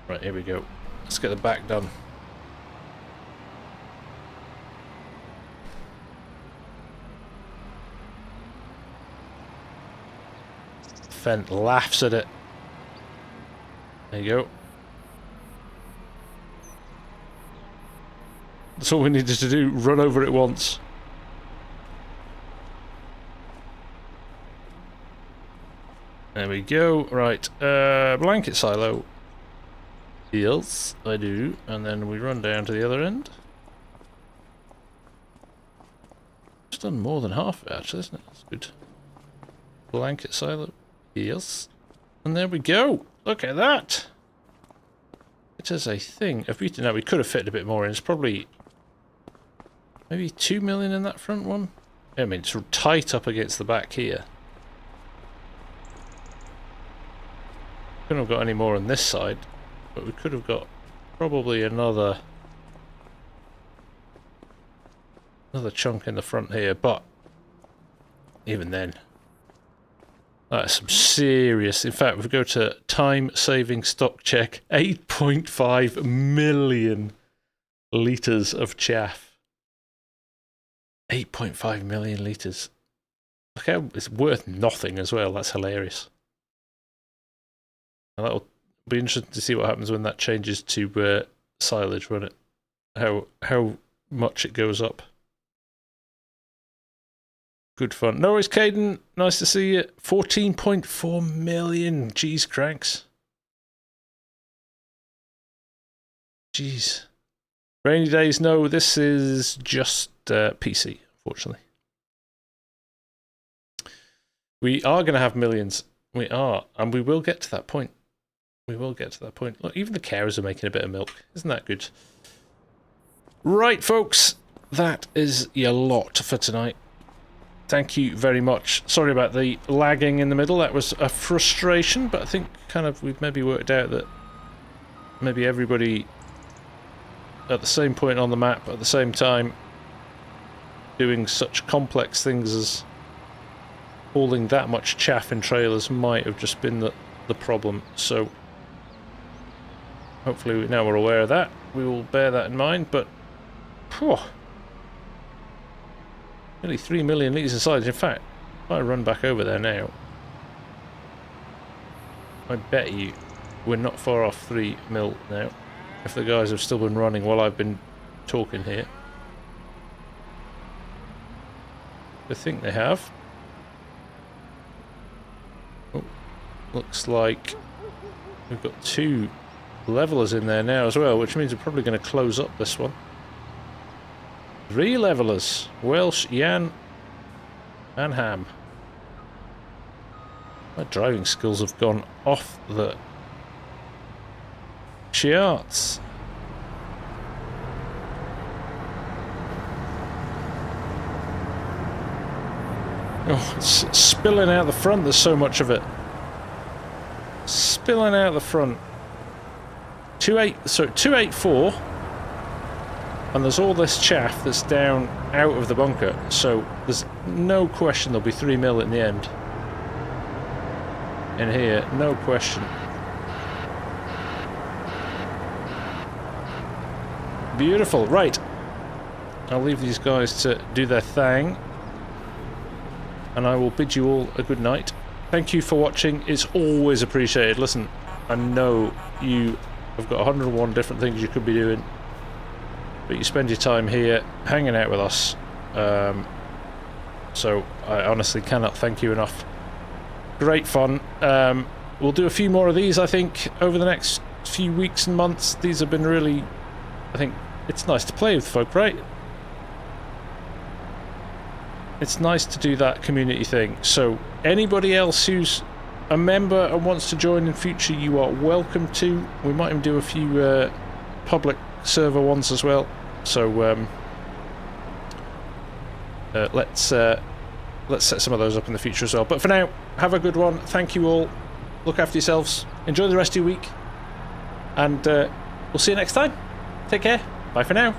Right, here we go. Let's get the back done. Fent laughs at it. There you go. That's all we needed to do, run over it once. There we go. Right, blanket silo. Yes, I do. And then we run down to the other end. It's done more than half of it, actually, isn't it? That's good. Blanket silo. Yes. And there we go. Look at that. It is a thing of beauty. Now, we could have fit a bit more in. It's probably maybe 2 million in that front one. I mean, it's tight up against the back here. Couldn't have got any more on this side, but we could have got probably another chunk in the front here, but even then, that's some serious. In fact, if we go to time-saving stock check, 8.5 million litres of chaff. 8.5 million litres. Look how it's worth nothing as well. That's hilarious. And that'll be interesting to see what happens when that changes to silage, won't it? How much it goes up. Good fun. No worries, Caden. Nice to see you. 14.4 million. Jeez, cranks. Jeez. Rainy days, no, this is just PC, unfortunately. We are going to have millions. We are, and we will get to that point. We will get to that point. Look, even the cows are making a bit of milk. Isn't that good? Right, folks, that is your lot for tonight. Thank you very much. Sorry about the lagging in the middle. That was a frustration, but I think kind of we've maybe worked out that maybe everybody at the same point on the map at the same time doing such complex things as hauling that much chaff in trailers might have just been the problem. So hopefully now we're aware of that. We will bear that in mind, but whew, nearly 3 million litres of silage. In fact, if I run back over there now, I bet you we're not far off 3 mil now, if the guys have still been running while I've been talking here. I think they have. Oh, looks like we've got 2 levelers in there now as well, which means we're probably going to close up this one. 3 levelers, Welsh, Jan and Ham. My driving skills have gone off the charts. Oh, it's spilling out the front, there's so much of it. Spilling out the front. 284. And there's all this chaff that's down out of the bunker, so there's no question there'll be 3 mil in the end. In here, no question. Beautiful, right. I'll leave these guys to do their thing, and I will bid you all a good night. Thank you for watching, it's always appreciated. Listen, I know you have got 101 different things you could be doing, but you spend your time here hanging out with us, so I honestly cannot thank you enough. Great fun. We'll do a few more of these, I think, over the next few weeks and months. These have been really, I think it's nice to play with folk, right? It's nice to do that community thing. So anybody else who's a member and wants to join in future, you are welcome to. We might even do a few public server ones as well. So let's set some of those up in the future as well. But for now, have a good one. Thank you all. Look after yourselves. Enjoy the rest of your week. And we'll see you next time. Take care. Bye for now.